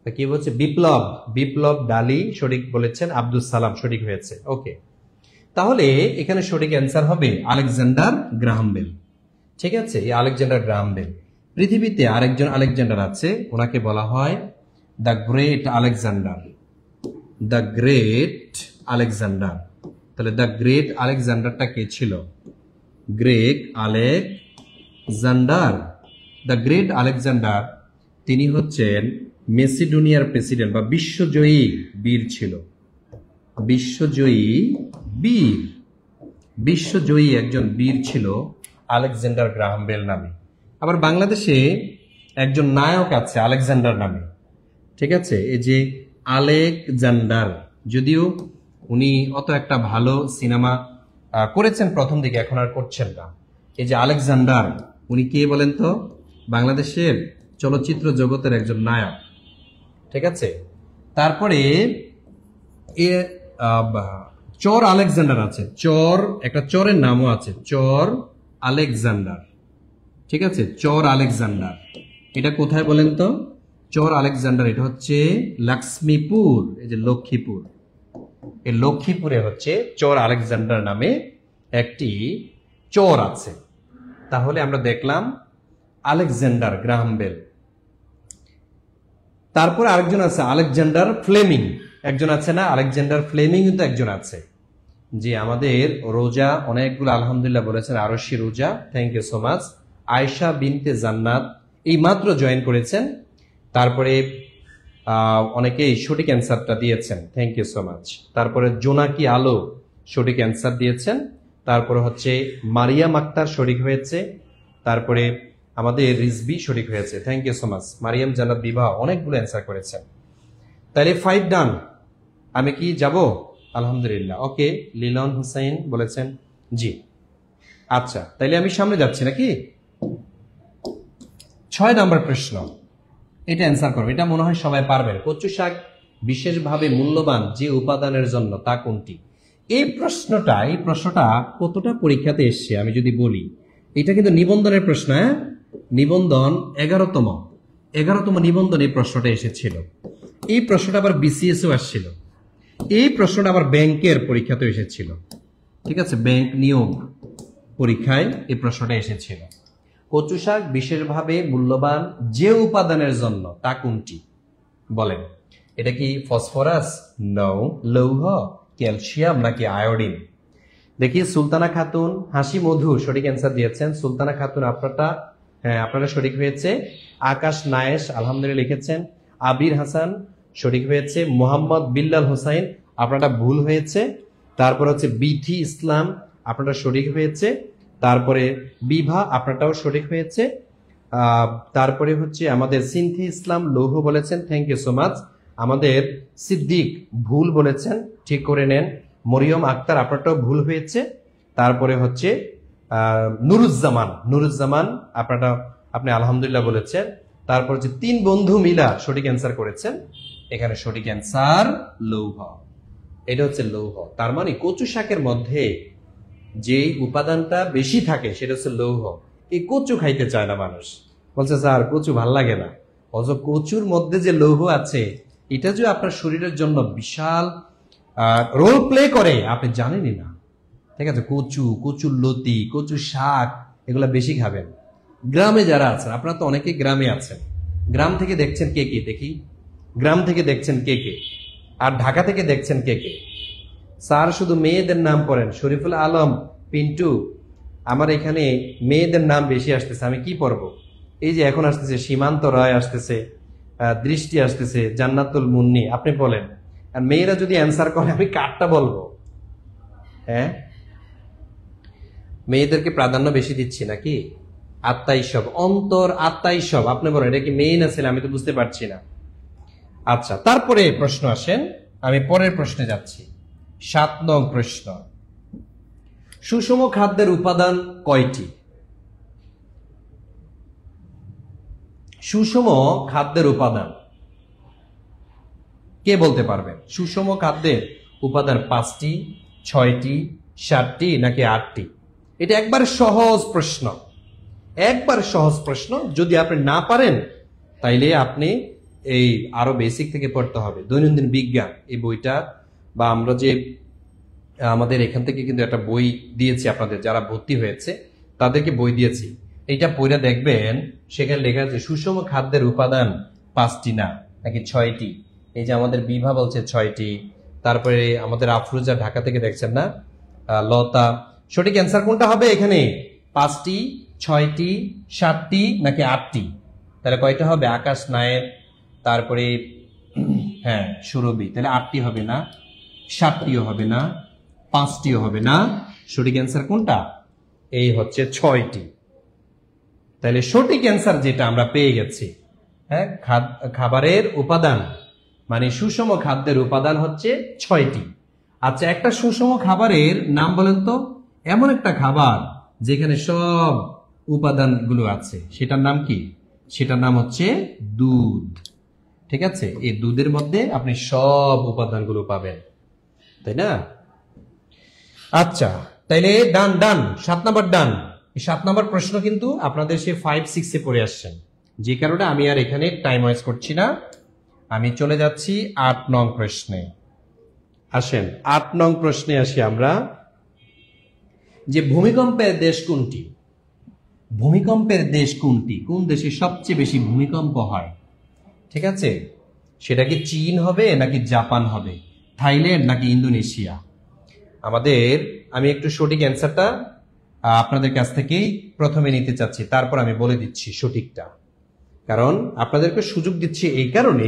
A: কি বলছে, বিপ্লব, বিপ্লব ডালি সঠিক বলেছেন। আব্দুল সালাম সঠিক হয়েছে, ওকে। তাহলে এখানে সঠিক অ্যান্সার হবে আলেকজান্ডার গ্রাহাম বেল, ঠিক আছে। এই আলেকজান্ডার গ্রাহাম বেল, পৃথিবীতে আরেকজন আলেকজান্ডার আছে, ওনাকে বলা হয় the great Alexander, the great Alexander. তাহলে দ্য গ্রেট আলেকজান্ডারটা কে ছিল? Great Alexander, the great Alexander তিনি হচ্ছেন মেসিডোনিয়ার প্রেসিডেন্ট বা বিশ্বজয়ী বীর ছিল, বিশ্বজয়ী বীর, বিশ্বজয়ী একজন বীর ছিল আলেকজান্ডার গ্রাহাম বেল নামে। আবার বাংলাদেশে একজন নায়ক আছে আলেকজান্ডার নামে, ঠিক আছে। এই যে আলেকজান্ডার, যদিও উনি অত একটা ভালো সিনেমা করেছেন প্রথম দিকে, এখন আর করছেন না। এই যে আলেকজান্ডার, উনি কে বলেন তো? বাংলাদেশের চলচ্চিত্র জগতের একজন নায়ক, ঠিক আছে। তারপরে চর আলেকজান্ডার আছে, চর, একটা চরের নামও আছে, চর আলেকজান্ডার, ঠিক আছে, চর আলেকজান্ডার। এটা কোথায় বলেন তো? চর আলেকজান্ডার এটা হচ্ছে লক্ষ্মীপুর, এই যে লক্ষ্মীপুর, এই লক্ষ্মীপুরে হচ্ছে চর আলেকজান্ডার নামে একটি চর আছে। তাহলে আমরা দেখলাম আলেকজান্ডার গ্রাহাম বেল। তারপর আরেকজন আছে আলেকজান্ডার ফ্লেমিং, একজন আছে না, আলেকজান্ডার ফ্লেমিং কিন্তু একজন আছে। জি, আমাদের রোজা অনেকগুলো আলহামদুলিল্লাহ বলেছেন, Arshi Roza, thank you so much. Ayesha Binte Jannat এই মাত্র জয়েন করেছেন। তারপরে অনেকেই সঠিক অ্যান্সারটা দিয়েছেন, থ্যাংক ইউ সো মাচ। তারপরে জোনাকি আলো সঠিক অ্যান্সার দিয়েছেন। তারপরে হচ্ছে মারিয়াম আক্তার সঠিক হয়েছে। তারপরে আমাদের রিজবি সঠিক হয়েছে, thank you so much. Mariyam Jannat বিবাহ অনেকগুলো অ্যান্সার করেছেন। তাহলে 5 ডান। আমি কি যাব? আলহামদুলিল্লাহ, ওকে। লিলন হুসাইন বলেছেন জি। আচ্ছা, তাইলে আমি সামনে যাচ্ছি নাকি? 6 নাম্বার প্রশ্ন, এটা অ্যান্সার করবে, এটা মনে হয় সবাই পারবেন। কচু শাক বিশেষভাবে মূল্যবান যে উপাদানের জন্য তা কোনটি? এই প্রশ্নটা কতটা পরীক্ষাতে এসছে আমি যদি বলি, এটা কিন্তু নিবন্ধনের প্রশ্ন, নিবন্ধন 11তম নিবন্ধন এই প্রশ্নটা এসেছিল। এই প্রশ্নটা আবার বিসিএস ও আসছিল, এই প্রশ্নটা আবার ব্যাংকের পরীক্ষাতে এসেছিল। ঠিক আছে, ব্যাংক নিয়োগ পরীক্ষায় এই প্রশ্নটা এসেছিল। কচু শাক বিশেষভাবে মূল্যবান যে উপাদানের জন্য তা কোনটি? বলেন, এটা কি ফসফরাস, নৌ, লৌহ, ক্যালসিয়াম নাকি আয়োডিন? দেখি সুলতানা খাতুন হাসি মধু সঠিক অ্যান্সার দিয়েছেন। সুলতানা খাতুন আপনারা সঠিক হয়েছে। আকাশ নায়েশ আলহামদুলিল্লাহ লিখেছেন। আবির হাসান সঠিক হয়েছে। মোহাম্মদ বিল্লাল হোসাইন আপনারা ভুল হয়েছে। তারপর হচ্ছে বিথি ইসলাম আপনারা সঠিক হয়েছে। তারপরে বিভা আপনারটাও সঠিক হয়েছে। তারপরে হচ্ছে আমাদের সিনথি ইসলাম লৌহ বলেছেন, থ্যাংক ইউ সো মাচ। আমাদের সিদ্দিক ভুল বলেছেন, ঠিক করে নেন। মরিয়ম আক্তার আপনারটাও ভুল হয়েছে। তারপরে হচ্ছে নুরুজ্জামান আপনি আলহামদুলিল্লাহ বলেছেন। তারপর হচ্ছে 3 বন্ধু মিলা সঠিক অ্যান্সার করেছেন। এখানে সঠিক অ্যান্সার লৌহ, এটা হচ্ছে লৌহ। তার মানে কচু শাকের মধ্যে যে উপাদানটা বেশি থাকে সেটা হচ্ছে লৌহ। এই কচু খাইতে চায় না মানুষ, বলছে স্যার কচু ভাল লাগে না। অথচ কচুর মধ্যে যে লৌহ আছে এটা যে আপনার শরীরের জন্য বিশাল রোল প্লে করে আপনি জানেনই না। ঠিক আছে, কচুর লতি, কচু শাক এগুলা বেশি খাবেন। গ্রামে যারা আছেন, আপনারা তো অনেকে গ্রামে আছেন, গ্রাম থেকে দেখছেন কে কে দেখি, গ্রাম থেকে দেখছেন কে কে, আর ঢাকা থেকে দেখছেন কে কে? স্যার শুধু মেয়েদের নাম পড়েন, শরীফুল আলম, পিন্টু, আমার এখানে মেয়েদের নাম বেশি আসতেছে, আমি কি পড়বো? এই যে এখন আসতেছে সীমান্ত রায় আসতেছে, দৃষ্টি আসতেছে, জান্নাতুল মুন্নি, আপনি বলেন। আর মেয়েরা যদি অ্যান্সার করে আমি কারটা বলবো? হ্যাঁ, মেয়েদেরকে প্রাধান্য বেশি দিচ্ছি নাকি? আত্মাই সব, অন্তর আত্মাই সব, আপনি বলেন এটা কি মেয়ে না ছেলে? আমি তো বুঝতে পারছি না। আচ্ছা, তারপরে প্রশ্ন আসেন, আমি পরের প্রশ্নে যাচ্ছি। 7 নং প্রশ্ন, সুষম খাদ্যের উপাদান কয়টি? সুষম খাদ্যের উপাদান কে বলতে পারবেন? সুষম খাদ্যের উপাদান 5টি, 6টি, 7টি নাকি 8টি? এটা একবার সহজ প্রশ্ন, একবার সহজ প্রশ্ন। যদি আপনি না পারেন তাইলে আপনি এই আরো বেসিক থেকে পড়তে হবে। দৈনন্দিন বিজ্ঞান এই বইটা, বা আমরা যে আমাদের এখান থেকে কিন্তু একটা বই দিয়েছি আপনাদের যারা ভর্তি হয়েছে তাদেরকে বই দিয়েছি, এইটা পড়ে দেখবেন সেখানে লেখা আছে সুষম খাদ্যের উপাদান 5টি না নাকি 6টি। এই যে আমাদের বিভা বলছে 6টি, তারপরে আমাদের আফরুজা ঢাকা থেকে দেখছেন না, লতা, সঠিক অ্যান্সার কোনটা হবে এখানে? 5টি, 6টি, 7টি নাকি 8টি? তাহলে কয়টা হবে? আকাশ নায়ের, তারপরে হ্যাঁ সুরভি, তাহলে 8টি হবে না, 7টিও হবে না, 5টিও হবে না। সঠিক অ্যান্সার কোনটা? এই হচ্ছে 6টি। তাহলে সঠিক অ্যান্সার যেটা আমরা পেয়ে গেছি, হ্যাঁ, খাবারের উপাদান মানে সুষম খাদ্যের উপাদান হচ্ছে 6টি। আচ্ছা, একটা সুষম খাবারের নাম বলেন তো, এমন একটা খাবার যেখানে সব উপাদানগুলো আছে, সেটার নাম কি? সেটার নাম হচ্ছে দুধ। ঠিক আছে, এই দুধের মধ্যে আপনি সব উপাদানগুলো পাবেন, তাই না? আচ্ছা, তাইলে ডান ডান, 7 নাম্বার ডান। এই 7 নাম্বার প্রশ্ন কিন্তু আপনাদের সে 5-6 পড়ে আসছেন, যে কারণে আমি আর এখানে টাইম ওয়েস্ট করছি না, আমি চলে যাচ্ছি 8 নং প্রশ্নে। আসেন 8 নং প্রশ্নে আসি আমরা, যে ভূমিকম্পের দেশ কোনটি? ভূমিকম্পের দেশ কোনটি? কোন দেশে সবচেয়ে বেশি ভূমিকম্প হয়? ঠিক আছে, সেটা কি চীন হবে নাকি জাপান হবে, থাইল্যান্ড নাকি ইন্দোনেশিয়া? আমি একটু সঠিক অ্যান্সারটা আপনাদের কাছ থেকেই প্রথমে নিতে চাচ্ছি, তারপর আমি বলে দিচ্ছি সঠিকটা। কারণ আপনাদেরকে সুযোগ দিচ্ছি এই কারণে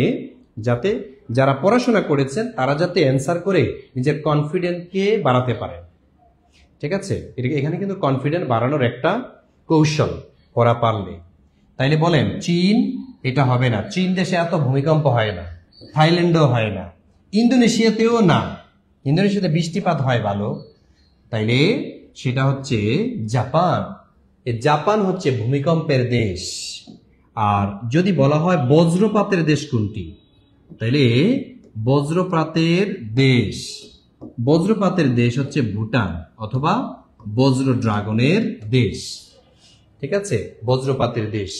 A: যাতে যারা পড়াশোনা করেছেন তারা যাতে অ্যান্সার করে নিজের কনফিডেন্সকে বাড়াতে পারেন। ঠিক আছে, এখানে কিন্তু কনফিডেন্স বাড়ানোর একটা কৌশল পড়া পারলে। তাইলে বলেন, চীন এটা হবে না, চীন দেশে এত ভূমিকম্প হয় না, থাইল্যান্ডও হয় না, ইন্দোনেশিয়াতেও না, ইন্দোনেশিয়াতে বৃষ্টিপাত হয় ভালো, তাইলে সেটা হচ্ছে জাপান। জাপান হচ্ছে ভূমিকম্পের দেশ। আর যদি বলা হয় বজ্রপাতের দেশ কোনটি, তাইলে বজ্রপাতের দেশ হচ্ছে ভুটান অথবা বজ্র ড্রাগনের দেশ। ঠিক আছে, বজ্রপাতের দেশ।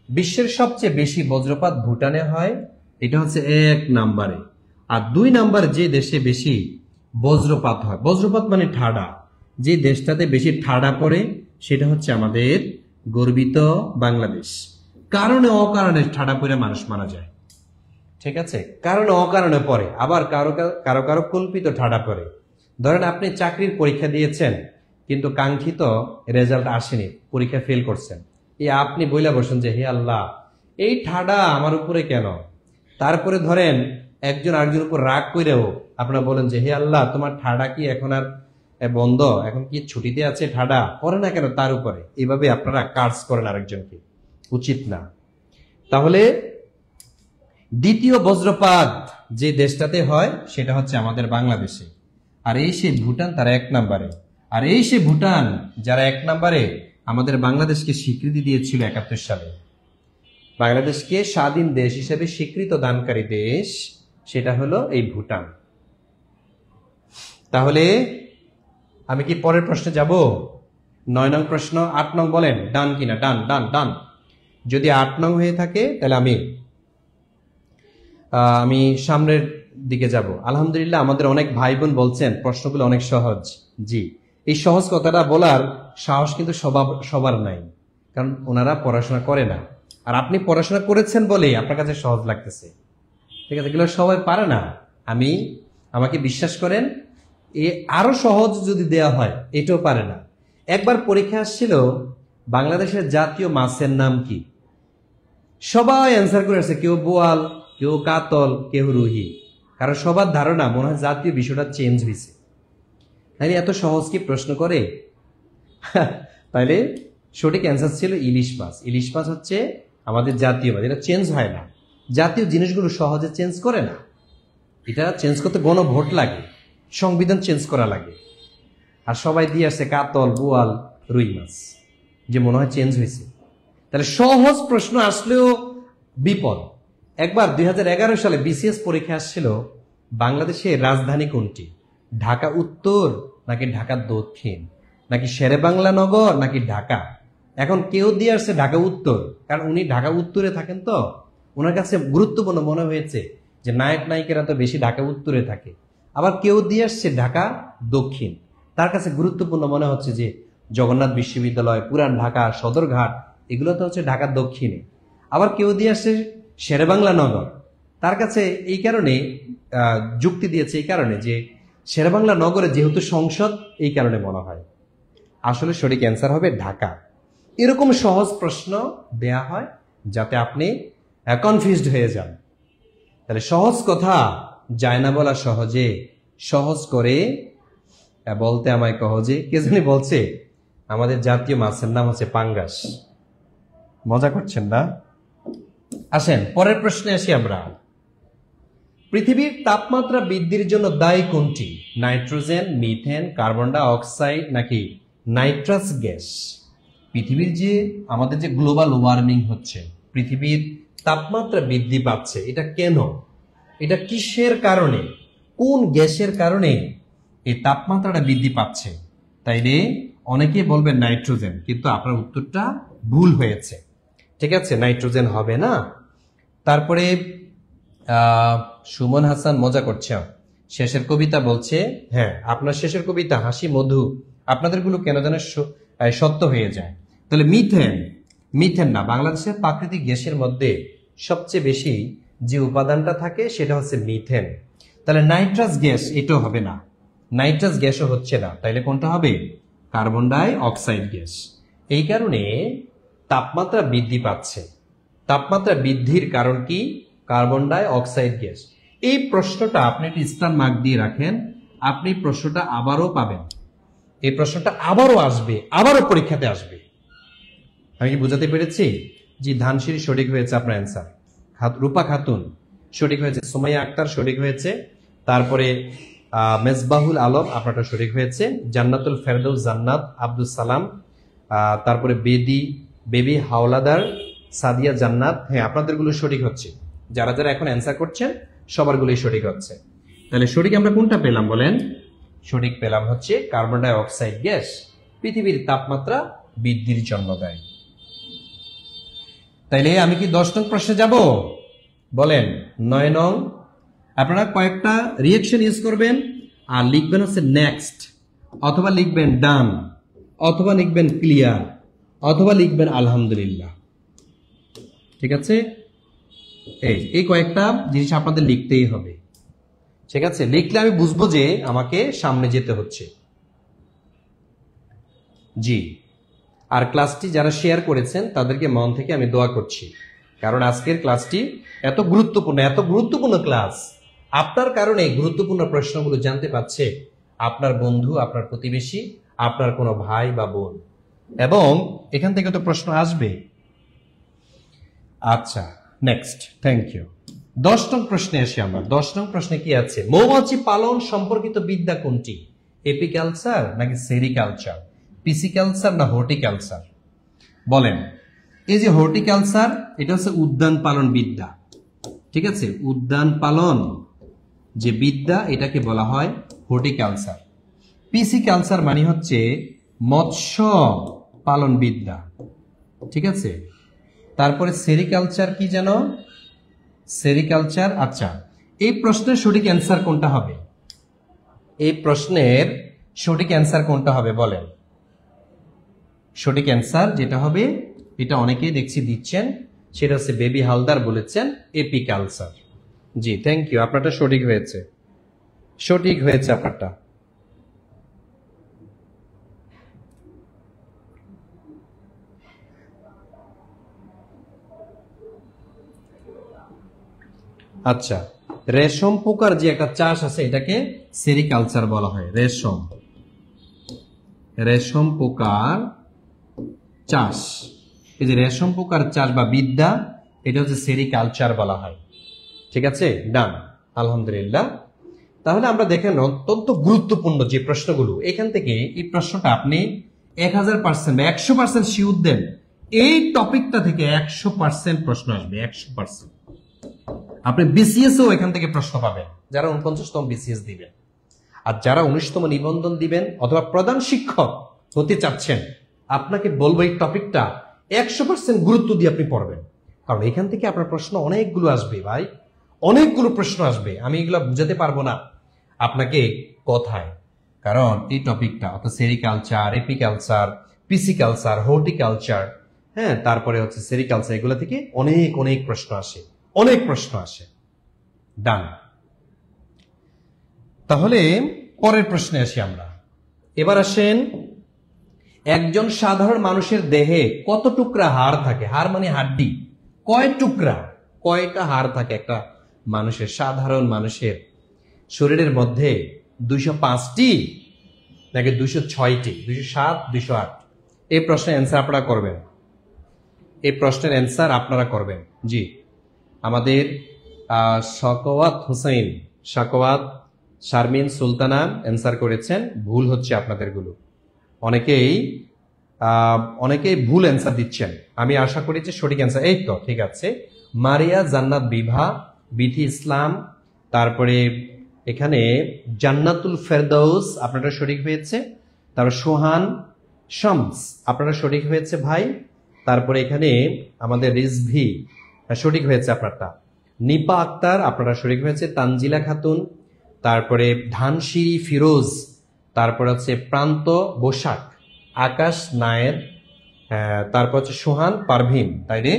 A: বিশ্বের সবচেয়ে বেশি বজ্রপাত ভুটানে হয় এটা হচ্ছে 1 নম্বরে। আর 2 নম্বর যে দেশে বেশি বজ্রপাত হয়, বজ্রপাত মানে ঠাডা, যে দেশটাতে বেশি ঠাডা পড়ে সেটা হচ্ছে আমাদের গর্বিত বাংলাদেশ। কারণে অকারণে ঠাডা পড়ে মানুষ মারা যায়, ঠিক আছে, কারণে অকারণে পড়ে, আবার কারো কারো কারো কল্পিত ঠাডা পড়ে। ধরেন আপনি চাকরির পরীক্ষা দিয়েছেন কিন্তু কাঙ্ক্ষিত রেজাল্ট আসেনি, পরীক্ষা ফেল করছেন, এই আপনি বইলা বসেন যে হে আল্লাহ এই ঠাডা আমার উপরে কেন। তারপরে ধরেন একজন আরেকজনের উপর রাগ করেও আপনারা বলেন যে হে আল্লাহ তোমার ঠাডা কি এখন আর বন্ধ, এখন কি ছুটিতে আছে, ঠাডা পড়ে না কেন তার উপরে, এইভাবে আপনারা কাজ করেন আরেকজনকে, উচিত না। তাহলে দ্বিতীয় বজ্রপাত যে দেশটাতে হয় সেটা হচ্ছে আমাদের বাংলাদেশে। আর এই সে ভুটান, তারা 1 নম্বরে। আর এই সে ভুটান যারা 1 নম্বরে আমাদের বাংলাদেশকে স্বীকৃতি দিয়েছিল 71 সালে, বাংলাদেশকে স্বাধীন দেশ হিসেবে স্বীকৃত দানকারী দেশ, সেটা হলো এই ভুটান। তাহলে আমি কি পরের প্রশ্নে যাব? 9 নং প্রশ্ন, 8 নং বলেন ডান কিনা? ডান ডান ডান। যদি 8 নং হয়ে থাকে তাহলে আমি সামনের দিকে যাব। আলহামদুলিল্লাহ আমাদের অনেক ভাই বোন বলছেন প্রশ্নগুলো অনেক সহজ। জি, এই সহজ কথাটা বলার সাহস কিন্তু সবার নাই, কারণ ওনারা পড়াশোনা করে না। আর আপনি পড়াশোনা করেছেন বলেই আপনার কাছে সহজ লাগতেছে, ঠিক আছে, এগুলো সবাই পারে না। আমাকে বিশ্বাস করেন, আরো সহজ যদি দেয়া হয় এটাও পারে না। একবার পরীক্ষা আসছিল বাংলাদেশের জাতীয় মাছের নাম কি, সবাই অ্যান্সার করেছে, কেউ বোয়াল, কেউ কাতল, কেউ রুহি, কারণ সবার ধারণা মনে হয় জাতীয় বিষয়টা চেঞ্জ হয়েছে। তাইলে এত সহজ কি প্রশ্ন করে? তাইলে সঠিক অ্যান্সার ছিল ইলিশ মাছ। ইলিশ মাছ হচ্ছে আমাদের জাতীয় মাছ, এটা চেঞ্জ হয় না। জাতীয় জিনিসগুলো সহজে চেঞ্জ করে না, এটা চেঞ্জ করতে গণভোট লাগে, সংবিধান চেঞ্জ করা লাগে। আর সবাই দিয়ে আসছে কাতল, বোয়াল, রুই মাছ, যে মনে হয় চেঞ্জ হয়েছে। তাহলে সহজ প্রশ্ন আসলেও বিপদ। একবার 2011 সালে বিসিএস পরীক্ষা আসছিল, বাংলাদেশের রাজধানী কোনটি? ঢাকা উত্তর নাকি ঢাকা দক্ষিণ, নাকি শেরেবাংলা নগর নাকি ঢাকা? এখন কেউ দিয়ে আসছে ঢাকা উত্তর, কারণ উনি ঢাকা উত্তরে থাকেন, তো ওনার কাছে গুরুত্বপূর্ণ মনে হয়েছে যে নায়ক নায়িকেরা তো বেশি ঢাকা উত্তরে থাকে। আবার কেউ দিয়ে আসছে ঢাকা দক্ষিণ, তার কাছে গুরুত্বপূর্ণ মনে হচ্ছে যে জগন্নাথ বিশ্ববিদ্যালয়, পুরান ঢাকা, সদরঘাট, এগুলো তো হচ্ছে ঢাকা দক্ষিণে। আবার কেউ দিয়ে আসছে শেরেবাংলা নগর, তার কাছে এই কারণে যুক্তি দিয়েছে, এই কারণে যে শেরেবাংলা নগরে যেহেতু সংসদ, এই কারণে মনে হয়। আসলে সঠিক অ্যান্সার হবে ঢাকা। এরকম সহজ প্রশ্ন দেয়া হয় যাতে আপনি কনফিউজড হয়ে যান। তাহলে সহজ কথা যায় না বলা সহজে, সহজ করে বলতে আমায় সহজে। কে জানি বলছে আমাদের জাতীয় মাছের নাম হচ্ছে পাঙ্গাস। মজা করছেন না? আসেন পরের প্রশ্নে আসি আমরা। পৃথিবীর তাপমাত্রা বৃদ্ধির জন্য দায়ী কোনটি? Nitrogen, methane, carbon die oxide নাকি নাইট্রাস গ্যাস? পৃথিবীর যে আমাদের যে গ্লোবাল ওয়ার্মিং হচ্ছে, পৃথিবীর তাপমাত্রা বৃদ্ধি পাচ্ছে, এটা কেন? এটা কিসের কারণে, কোন গ্যাসের কারণে এই তাপমাত্রাটা বৃদ্ধি পাচ্ছে? তাইলে অনেকে বলবেন নাইট্রোজেন, কিন্তু আপনার উত্তরটা ভুল হয়েছে, ঠিক আছে, নাইট্রোজেন হবে না। তারপরে সুমন হাসান মজা করছে, শেষের কবিতা বলছে, হ্যাঁ আপনার শেষের কবিতা হাসি মধু, আপনাদেরগুলো কেন যেন সত্য হয়ে যায়। তাহলে মিথেন না, বাংলাদেশের প্রাকৃতিক গ্যাসের মধ্যে সবচেয়ে বেশি যে উপাদানটা থাকে সেটা হচ্ছে মিথেন। তাহলে নাইট্রাস গ্যাস এটাও হবে না, নাইট্রাস গ্যাসও হচ্ছে না, তাইলে কোনটা হবে? Carbon die oxide gas. এই কারণে তাপমাত্রা বৃদ্ধি পাচ্ছে। তাপমাত্রা বৃদ্ধির কারণ কি? Carbon die oxide gas. এই প্রশ্নটা আপনি একটি স্টার মার্ক দিয়ে রাখেন, আপনি প্রশ্নটা আবারও পাবেন, এই প্রশ্নটা আবারও আসবে, আবারও পরীক্ষাতে আসবে। আমি কি বুঝাতে পেরেছি? জি, ধানসিঁড়ি সঠিক হয়েছে আপনার অ্যান্সার। রূপা খাতুন সঠিক হয়েছে, সুমাইয়া আক্তার সঠিক হয়েছে, তারপরে মেজবাহুল আলম আপনারটা সঠিক হয়েছে, জান্নাতুল ফেরদৌস জান্নাত, আব্দুল সালাম, তারপরে বেবি হাওলাদার, সাদিয়া জান্নাত, হ্যাঁ আপনাদেরগুলো সঠিক হচ্ছে। যারা যারা এখন অ্যান্সার করছেন সবারগুলোই সঠিক হচ্ছে। তাহলে সঠিক আমরা কোনটা পেলাম বলেন? সঠিক পেলাম হচ্ছে কার্বন ডাই অক্সাইড গ্যাস পৃথিবীর তাপমাত্রা বৃদ্ধির জন্য দায়ী। তাইলে আমি কি 10 নং প্রশ্নে যাব? বলেন 9 নং। আপনারা কয়েকটা রিঅ্যাকশন ইউজ করবেন আর লিখবেন হচ্ছে নেক্সট, অথবা লিখবেন ডান, অথবা লিখবেন ক্লিয়ার, অথবা লিখবেন আলহামদুলিল্লাহ। ঠিক আছে, এই কয়েকটা জিনিস আপনাদের লিখতেই হবে। ঠিক আছে, লিখলে আমি বুঝবো যে আমাকে সামনে যেতে হচ্ছে। জি, আর ক্লাসটি যারা শেয়ার করেছেন তাদেরকে মন থেকে আমি দোয়া করছি, কারণ আজকের ক্লাসটি এত গুরুত্বপূর্ণ ক্লাস। আপনার কারণে গুরুত্বপূর্ণ প্রশ্নগুলো জানতে পারছে আপনার বন্ধু, আপনার প্রতিবেশী, আপনার কোনো ভাই বা বোন, এবং এখান থেকে তো প্রশ্ন আসবে। আচ্ছা, নেক্সট, থ্যাংক ইউ। 10 নং প্রশ্নে আসি আমরা। 10 নং প্রশ্নে কি আছে? মৌমাছি পালন সম্পর্কিত বিদ্যা কোনটি? এপিকালচার নাকি সেরিকালচার, পিসিকালচার না হর্টিকালচার? বলেন। এই যে হর্টিকালচার, এটা হচ্ছে উদ্যান পালন বিদ্যা। ঠিক আছে, উদ্যান পালন যে বিদ্যা, এটাকে বলা হয় হর্টিকালচার। পিসিকালচার মানে হচ্ছে মৎস্য পালন বিদ্যা। ঠিক আছে, তারপরে সেরিকালচার কি যেন? সেরিকালচার। আচ্ছা, এই প্রশ্নের সঠিক অ্যান্সার কোনটা হবে? এই প্রশ্নের সঠিক অ্যান্সার কোনটা হবে বলেন? সঠিক অ্যান্সার যেটা হবে, এটা অনেকেই দেখছি দিচ্ছেন, সেটা হচ্ছে বেবি হালদার বলেছেন এপিকালচার। জি, থ্যাংক ইউ, আপনারটা সঠিক হয়েছে, সঠিক হয়েছে আপনারটা। আচ্ছা, রেশম পোকার যে একটা চাষ আছে এটাকে সেরিকালচার বলা হয়। রেশম পোকার চাষ, এই যে রেশম পোকার চাষ বা বিদ্যা, এটা হচ্ছে সেরিকালচার বলা হয়। ঠিক আছে, ডান, আলহামদুলিল্লাহ। তাহলে আমরা দেখেন অত্যন্ত গুরুত্বপূর্ণ যে প্রশ্নগুলো, এখান থেকে এই প্রশ্নটা আপনি 1000% বা 100% শিওর দেন, এই টপিকটা থেকে 100% প্রশ্ন আসবে, 100%। আপনি বিসিএস ও এখান থেকে প্রশ্ন পাবেন, যারা 49তম বিসিএস দিবেন। আর যারা 19তম নিবন্ধন দিবেন অথবা প্রধান শিক্ষক হতে চাচ্ছেন, আপনাকে বলবো এই টপিকটা 100% গুরুত্ব দিয়ে আপনি পড়বেন, কারণ এখান থেকে আপনার প্রশ্ন অনেকগুলো আসবে ভাই, অনেকগুলো প্রশ্ন আসবে। আমি এগুলো বুঝাতে পারবো না আপনাকে কথায়, কারণ এই টপিকটা অর্থাৎ সেরিকালচার, এপিকালচার, পিসিকালচার, হর্টিকালচার, হ্যাঁ, তারপরে হচ্ছে সেরিকালচার, এগুলো থেকে অনেক অনেক প্রশ্ন আসে, অনেক প্রশ্ন আসে। ডান। তাহলে পরের প্রশ্নে আসি আমরা। এবার আসেন, একজন সাধারণ মানুষের দেহে কত টুকরা হাড় থাকে? হাড় মানে হাড্ডি। কয় টুকরা, কয়টা হাড় থাকে একটা মানুষের, সাধারণ মানুষের শরীরের মধ্যে? 205টি নাকি 206টি, 207, 208? এই প্রশ্নের অ্যান্সার আপনারা করবেন, এই প্রশ্নের অ্যান্সার আপনারা করবেন। জি, আমাদের শাকওয়াত হোসেন, শাকওয়াত শারমিন সুলতানা অ্যান্সার করেছেন, ভুল হচ্ছে আপনাদেরগুলো। অনেকেই ভুল অ্যান্সার দিচ্ছেন, আমি আশা করি যে সঠিক অ্যান্সার। এই তো ঠিক আছে, মারিয়া জান্নাত বিভা, বিথি ইসলাম, তারপরে এখানে জান্নাতুল ফেরদৌস, আপনারা সঠিক হয়েছে। তারপর সোহান শামস, আপনারা সঠিক হয়েছে ভাই। তারপরে এখানে আমাদের রিজভি, সঠিক হয়েছে আপনারটা। নিপা আক্তার, আপনারা সঠিক হয়েছে। তানজিলা খাতুন, তারপরে ধানসিরি ফিরোজ, তারপর হচ্ছে প্রান্ত বৈশাখ, আকাশ নায়ের, তারপর হচ্ছে সোহান পারভিন। তাই রে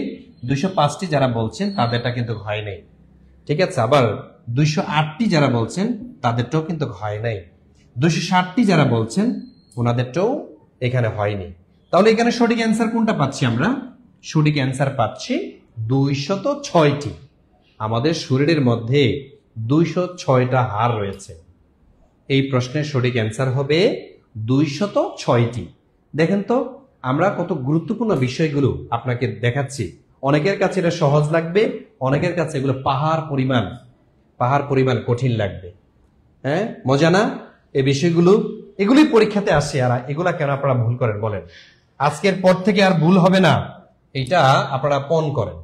A: 205টি যারা বলছেন তাদেরটা কিন্তু হয় নাই। ঠিক আছে, আবার 208টি যারা বলছেন তাদেরটাও কিন্তু হয় নাই। 260টি যারা বলছেন ওনাদেরটাও এখানে হয়নি। তাহলে এখানে সঠিক অ্যান্সার কোনটা পাচ্ছি আমরা? সঠিক অ্যান্সার পাচ্ছি 206টি। আমাদের শরীরের মধ্যে 206টা হাড় রয়েছে। এই প্রশ্নের সঠিক অ্যান্সার হবে 206টি। দেখেন তো আমরা কত গুরুত্বপূর্ণ বিষয়গুলো আপনাকে দেখাচ্ছি। অনেকের কাছে এটা সহজ লাগবে, অনেকের কাছে এগুলো পাহাড় পরিমাণ কঠিন লাগবে। হ্যাঁ, মজা না এই বিষয়গুলো? এগুলি পরীক্ষাতে আসে, আর এগুলা কেন আপনারা ভুল করেন বলেন? আজকের পর থেকে আর ভুল হবে না, এটা আপনারা পণ করেন।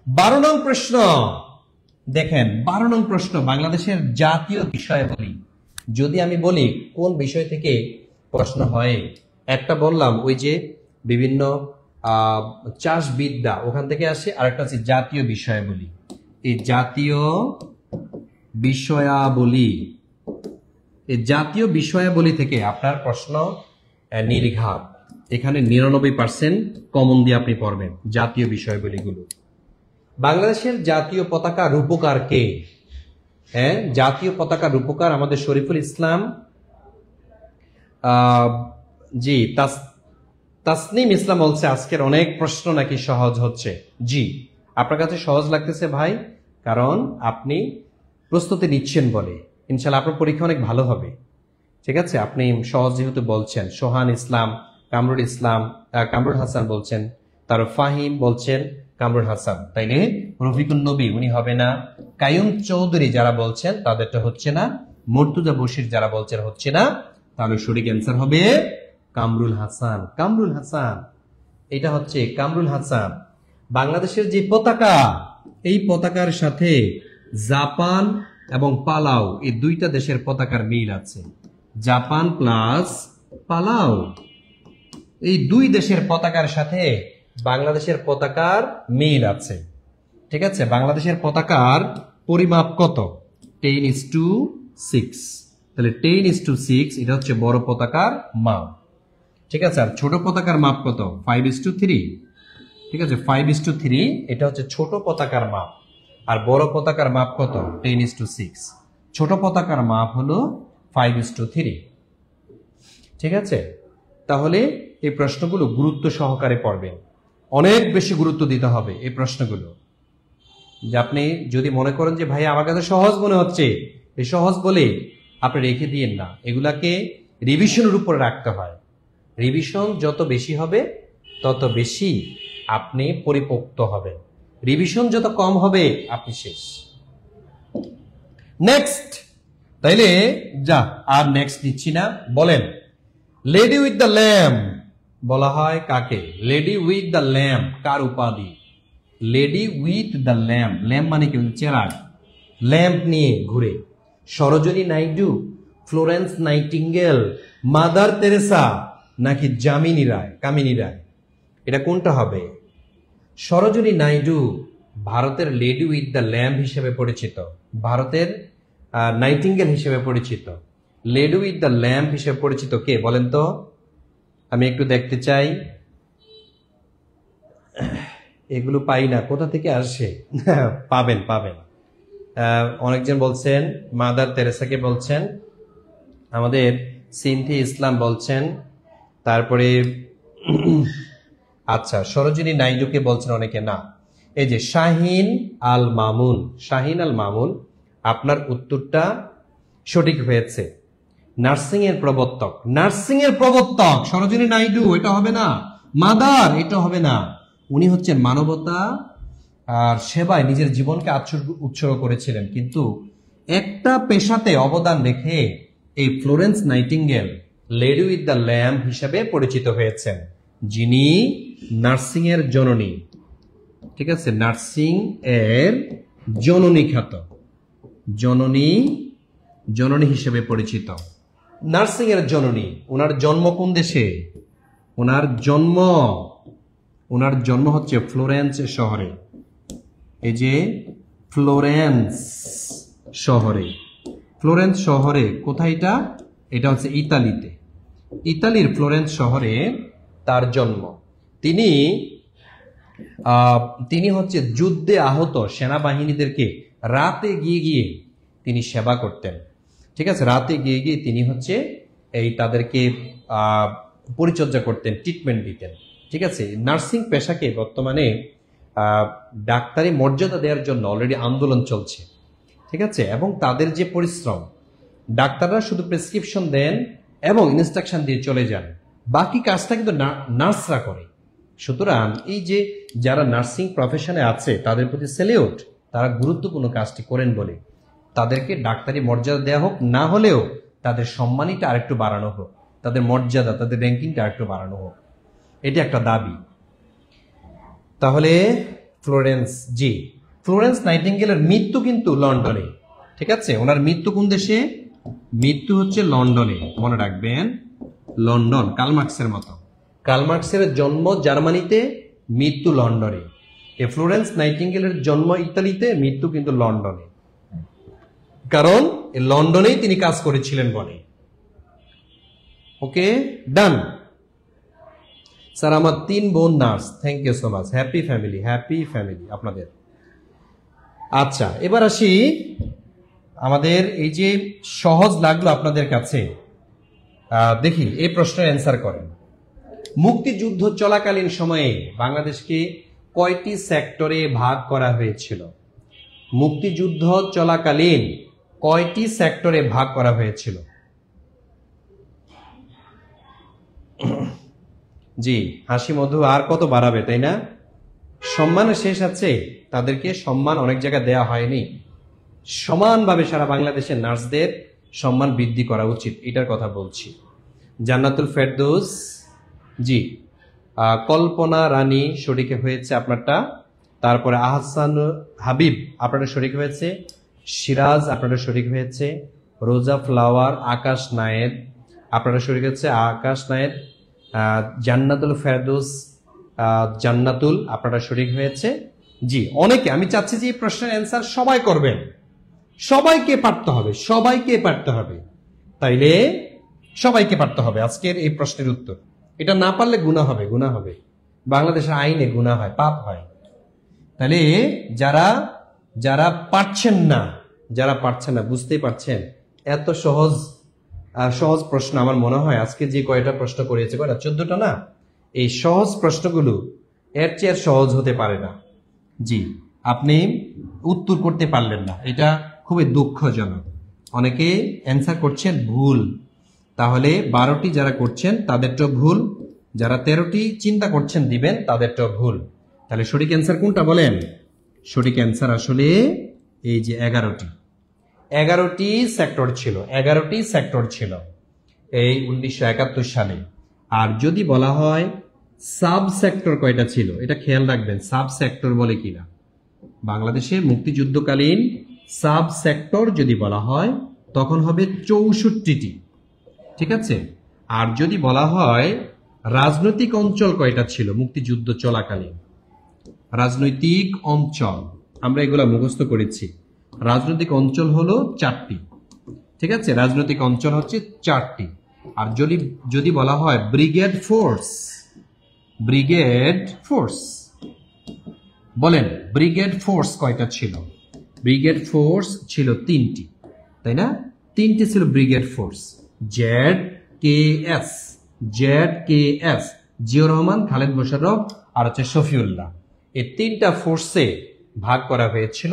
A: 12 নং প্রশ্ন দেখেন, 12 নং প্রশ্ন বাংলাদেশের জাতীয় বিষয়াবলী। যদি আমি বলি কোন বিষয় থেকে প্রশ্ন হয়, একটা বললাম ওই যে বিভিন্ন চাষবিদ্যা ওখান থেকে আসে, আরেকটা হচ্ছে জাতীয় বিষয়াবলী। এই জাতীয় বিষয়াবলী, এই জাতীয় বিষয়াবলী থেকে আপনার প্রশ্ন নির্ঘাত, এখানে 99% কমন দিয়ে আপনি পড়বেন জাতীয় বিষয়াবলীগুলো। বাংলাদেশের জাতীয় পতাকা রূপকার কে? হ্যাঁ, জাতীয় পতাকা রূপকার আমাদের শরীফুল ইসলাম। জি, তাসনিম ইসলাম বলছে আজকের অনেক প্রশ্ন নাকি সহজ হচ্ছে। জি, আপনার কাছে সহজ লাগতেছে ভাই, কারণ আপনি প্রস্তুতি নিচ্ছেন বলে। ইনশাল্লাহ আপনার পরীক্ষা অনেক ভালো হবে। ঠিক আছে, আপনি সহজ যেহেতু বলছেন। সোহান ইসলাম, কামরুল হাসান বলছেন, তার ফাহিম বলছেন কামরুল হাসান, তাইলে রফিকুল নবী উনি হবে না। কায়ুম চৌধুরী যারা বলছেন তাদেরটা হচ্ছে না। মর্তুজা বশির যারা বলছেন হচ্ছে না। তাহলে সঠিক অ্যান্সার হবে কামরুল হাসান। কামরুল হাসান, এটা হচ্ছে কামরুল হাসান। বাংলাদেশের যে পতাকা, এই পতাকার সাথে জাপান এবং পালাও এই দুইটা দেশের পতাকার মিল আছে। জাপান প্লাস পালাও, এই দুই দেশের পতাকার সাথে বাংলাদেশের পতাকার মিল আছে। ঠিক আছে, বাংলাদেশের পতাকার পরিমাপ কত? 10:6। তাহলে 10:6 এটা হচ্ছে বড় পতাকার মাপ। ঠিক আছে, আর ছোট পতাকার মাপ কত? 5:3। ঠিক আছে, 5:3 এটা হচ্ছে ছোট পতাকার মাপ। আর বড় পতাকার মাপ কত? 10:6। ছোট পতাকার মাপ হলো 5:3। ঠিক আছে, তাহলে এই প্রশ্নগুলো গুরুত্ব সহকারে পড়বেন, অনেক বেশি গুরুত্ব দিতে হবে এই প্রশ্নগুলো। যে আপনি যদি মনে করেন যে ভাই আমার কাছে সহজ মনে হচ্ছে, এই সহজ বলে আপনি রেখে দিয়েন না, এগুলাকে রিভিশনের উপরে রাখতে হয়। রিভিশন যত বেশি হবে তত বেশি আপনি পরিপক্ত হবেন, রিভিশন যত কম হবে আপনি শেষ। নেক্সট, তাইলে যা আর নেক্সট নিচ্ছি না। বলেন, লেডি উইথ দ্য ল্যাম্প বলা হয় কাকে? লেডি উইথ দ্য ল্যাম্প কার উপাধি? Lady with the lamp, lamp মানে কি? চেরাগ, ল্যাম্প নিয়ে ঘুরে। Sarojini Naidu, Florence nightingale, mother Teresa নাকি কামিনী রায়? এটা কোনটা হবে? সরোজিনী নাইডু ভারতের লেডি উইথ দ্য ল্যাম্প হিসেবে পরিচিত, ভারতের নাইটিঙ্গেল হিসেবে পরিচিত। লেডি উইথ দ্য ল্যাম্প হিসেবে পরিচিত কে বলেন তো? আমি একটু দেখতে চাই। এগুলো পাই না, কোথা থেকে আসে? পাবেন। অনেকজন বলছেন মাদার তেরেসাকে বলছেন, আমাদের সিনথি ইসলাম বলছেন, তারপরে আচ্ছা সরোজিনী নাইডুকে বলছেন অনেকে। না, এই যে শাহিন আল মামুন, আপনার উত্তরটা সঠিক হয়েছে। নার্সিং এর প্রবর্তক সরোজিনী নাইডু, এটা হবে না। মাদার, এটা হবে না। উনি হচ্ছেন মানবতা আর সেবায় নিজের জীবনকে উৎসর্গ করেছিলেন, কিন্তু একটা পেশাতে অবদান রেখে এই Florence nightingale lady with the lamp হিসেবে পরিচিত হয়েছেন, যিনি নার্সিং এর জননী। ঠিক আছে, নার্সিং এর জননী খ্যাত, জননী হিসেবে পরিচিত। নার্সিং এর জননী। ওনার জন্ম কোন দেশে? ওনার জন্ম হচ্ছে ফ্লোরেন্স শহরে। এই যে ফ্লোরেন্স শহরে কোথায় এটা? এটা হচ্ছে ইতালিতে। ইতালির ফ্লোরেন্স শহরে তার জন্ম। তিনি হচ্ছে যুদ্ধে আহত সেনাবাহিনীদেরকে রাতে গিয়ে তিনি সেবা করতেন। ঠিক আছে, রাতে গিয়ে তিনি হচ্ছে তাদেরকে পরিচর্যা করতেন, ট্রিটমেন্ট দিতেন। ঠিক আছে, নার্সিং পেশাকে বর্তমানে ডাক্তারি মর্যাদা দেওয়ার জন্য অলরেডি আন্দোলন চলছে। ঠিক আছে, এবং তাদের যে পরিশ্রম, ডাক্তাররা শুধু প্রেসক্রিপশন দেন এবং ইনস্ট্রাকশন দিয়ে চলে যান, বাকি কাজটা কিন্তু নার্সরা করে। সুতরাং এই যে যারা নার্সিং প্রফেশনে আছে তাদের প্রতি সেলিউট, তারা গুরুত্বপূর্ণ কাজটি করেন বলে তাদেরকে ডাক্তারি মর্যাদা দেওয়া হোক, না হলেও তাদের সম্মানটা আরেকটু বাড়ানো হোক, তাদের মর্যাদা, তাদের র্যাঙ্কিংটা আরেকটু বাড়ানো হোক, এটি একটা দাবি। তাহলে ফ্লোরেন্স নাইটিঙ্গেলের মৃত্যু কিন্তু লন্ডনে। ঠিক আছে, ওনার মৃত্যু কোন দেশে? মৃত্যু হচ্ছে লন্ডনে, মনে রাখবেন, লন্ডন, কার্ল মার্কসের মতো। কার্ল মার্কসের জন্ম জার্মানিতে, মৃত্যু লন্ডনে। ফ্লোরেন্স নাইটিঙ্গেলের জন্ম ইতালিতে, মৃত্যু কিন্তু লন্ডনে, কারণ লন্ডনেই তিনি কাজ করেছিলেন বলে। ওকে, ডান। স্যার আমার 3 বোন nurse, thank you so much, happy family, happy family আপনাদের। আচ্ছা, এবার আসি আমাদের এই যে সহজ লাগলো আপনাদের কাছে, দেখি এই প্রশ্নের অ্যান্সার করেন। মুক্তিযুদ্ধ চলাকালীন সময়ে বাংলাদেশকে কয়টি সেক্টরে ভাগ করা হয়েছিল? মুক্তিযুদ্ধ চলাকালীন কয়টি সেক্টরে ভাগ করা হয়েছিল? জি, হাসি মধু আর কত বাড়াবে, তাই না? সম্মানের শেষ আছে, তাদেরকে সম্মান অনেক জায়গায় দেয়া হয়নি। সমানভাবে সারা বাংলাদেশের নার্সদের সম্মান বৃদ্ধি করা উচিত, এটার কথা বলছি। জান্নাতুল ফেরদৌস, জি। কল্পনা রানী শরিক হয়েছে আপনারটা। তারপরে আহসান হাবিব আপনার শরিক হয়েছে। সিরাজ আপনার শরিক হয়েছে। রোজা ফ্লাওয়ার, আকাশ নায়েদ আপনারা শরিক হচ্ছে। আকাশ নায়েদ, জান্নাতুল ফেরদৌস, জান্নাতুল আপনারা শরিক হয়েছে। জি, অনেকে। আমি চাচ্ছি যে এই প্রশ্নের অ্যান্সার সবাই করবেন, সবাইকে পারতে হবে, সবাইকে পারতে হবে, তাইলে সবাইকে পারতে হবে আজকের এই প্রশ্নের উত্তর। এটা না পারলে গুনাহ হবে, গুনাহ হবে। বাংলাদেশের আইনে গুনাহ হয়, পাপ হয়। তাহলে যারা যারা পারছেন না, যারা পারছেন না, বুঝতেই পারছেন এত সহজ সহজ প্রশ্ন আমার মনে হয় আজকে যে কয়টা প্রশ্ন করেছে, কয়টা 14টা না, এই সহজ প্রশ্নগুলো এর চেয়ে সহজ হতে পারে না। জি, আপনি উত্তর করতে পারলেন না, এটা খুবই দুঃখজনক। অনেকে অ্যান্সার করছেন ভুল, তাহলে 12টি যারা করছেন তাদেরটাও ভুল, যারা 13টি চিন্তা করছেন দিবেন তাদেরটাও ভুল। তাহলে সঠিক অ্যান্সার কোনটা বলেন? সঠিক অ্যান্সার আসলে এই যে 11টি সেক্টর ছিল, 11টি সেক্টর ছিল এই 1971 সালে। আর যদি বলা হয় সাব সেক্টর কয়টা ছিল, এটা খেয়াল রাখবেন, সাব সেক্টর বলে কিনা। বাংলাদেশের মুক্তিযুদ্ধকালীন সাব সেক্টর যদি বলা হয় তখন হবে 64টি, ঠিক আছে। আর যদি বলা হয় রাজনৈতিক অঞ্চল কয়টা ছিল মুক্তিযুদ্ধ চলাকালীন, রাজনৈতিক অঞ্চল আমরা এগুলা মুখস্থ করেছি। রাজনৈতিক অঞ্চল হলো 4টি, ঠিক আছে, রাজনৈতিক অঞ্চল হচ্ছে 4টি। আর যদি বলা হয় ব্রিগেড ফোর্স, ব্রিগেড ফোর্স বলেন, ব্রিগেড ফোর্স কয়টা ছিল? ব্রিগেড ফোর্স ছিল 3টি, তাই না? 3টি ছিল brigade force. ZKS, ZKS, Ziaur Rahman, Khaled Mosharraf আর হচ্ছে শফিউল্লাহ, এই 3টা ফোর্সে ভাগ করা হয়েছিল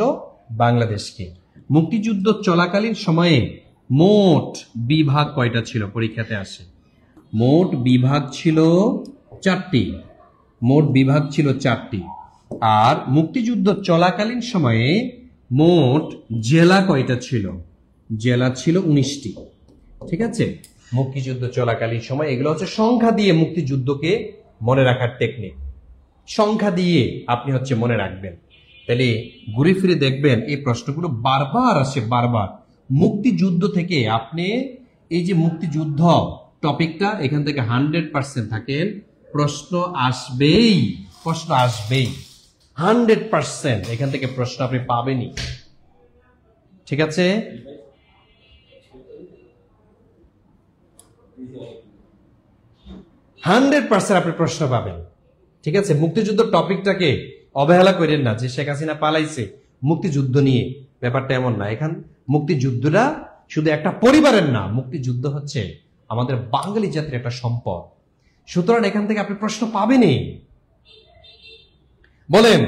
A: বাংলাদেশকে। মুক্তিযুদ্ধ চলাকালীন সময়ে মোট বিভাগ কয়টা ছিল? পরীক্ষাতে আসে। মোট বিভাগ ছিল 4টি, মোট বিভাগ ছিল 4টি। আর মুক্তিযুদ্ধ চলাকালীন সময়ে মোট জেলা কয়টা ছিল? জেলা ছিল 19টি, ঠিক আছে। মুক্তিযুদ্ধ চলাকালীন সময়, এগুলো হচ্ছে সংখ্যা দিয়ে মুক্তিযুদ্ধকে মনে রাখার টেকনিক, সংখ্যা দিয়ে আপনি হচ্ছে মনে রাখবেন। তাহলে ঘুরে ফিরে দেখবেন এই প্রশ্নগুলো বারবার আসে, বারবার। মুক্তিযুদ্ধ থেকে আপনি এই যে মুক্তিযুদ্ধ টপিকটা, এখান থেকে 100% থাকেন, প্রশ্ন আসবেই, প্রশ্ন আসবেই 100%, এখান থেকে প্রশ্ন আপনি পাবেনই, ঠিক আছে। হান্ড্রেড পার্সেন্ট আপনি প্রশ্ন পাবেন, ঠিক আছে। মুক্তিযুদ্ধ টপিকটাকে অবহেলা করেন না যে শেখ হাসিনা পালাইছে মুক্তিযুদ্ধ নিয়ে, ব্যাপারটা এমন না। এখান মুক্তিযুদ্ধটা শুধু একটা পরিবারের না, মুক্তিযুদ্ধ হচ্ছে আমাদের বাঙালি জাতির একটা সম্পদ। সুতরাং এখান থেকে আপনি প্রশ্ন পাবেনই। বলেন,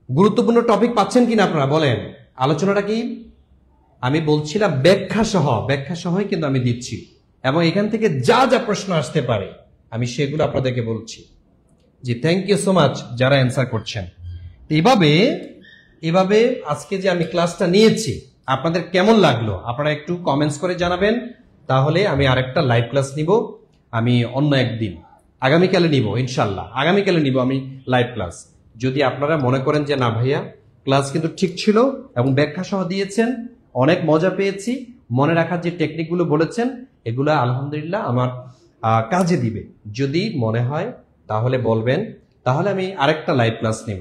A: গুরুত্বপূর্ণ টপিক পাচ্ছেন কিনা আপনারা বলেন? আলোচনাটা কি? আমি বলছিলাম ব্যাখ্যা সহই কিন্তু আমি দিচ্ছি, এবং এখান থেকে যা যা প্রশ্ন আসতে পারে আমি সেগুলো আপনাদেরকে বলছি। জি, থ্যাংক ইউ সো মাচ যারা অ্যান্সার করছেন। এভাবে আজকে যে আমি ক্লাসটা নিয়েছি আপনাদের কেমন লাগলো আপনারা একটু কমেন্টস করে জানাবেন। তাহলে আমি আরেকটা লাইভ ক্লাস নিব, আমি অন্য একদিন, আগামীকালে নিব, ইনশাল্লাহ আগামীকালে নিব আমি লাইভ ক্লাস। যদি আপনারা মনে করেন যে না ভাইয়া ক্লাস কিন্তু ঠিক ছিল এবং ব্যাখ্যা সহ দিয়েছেন, অনেক মজা পেয়েছি, মনে রাখার যে টেকনিকগুলো বলেছেন এগুলো আলহামদুলিল্লাহ আমার কাজে দিবে। যদি মনে হয় তাহলে বলবেন, তাহলে আমি আরেকটা লাইভ ক্লাস নেব।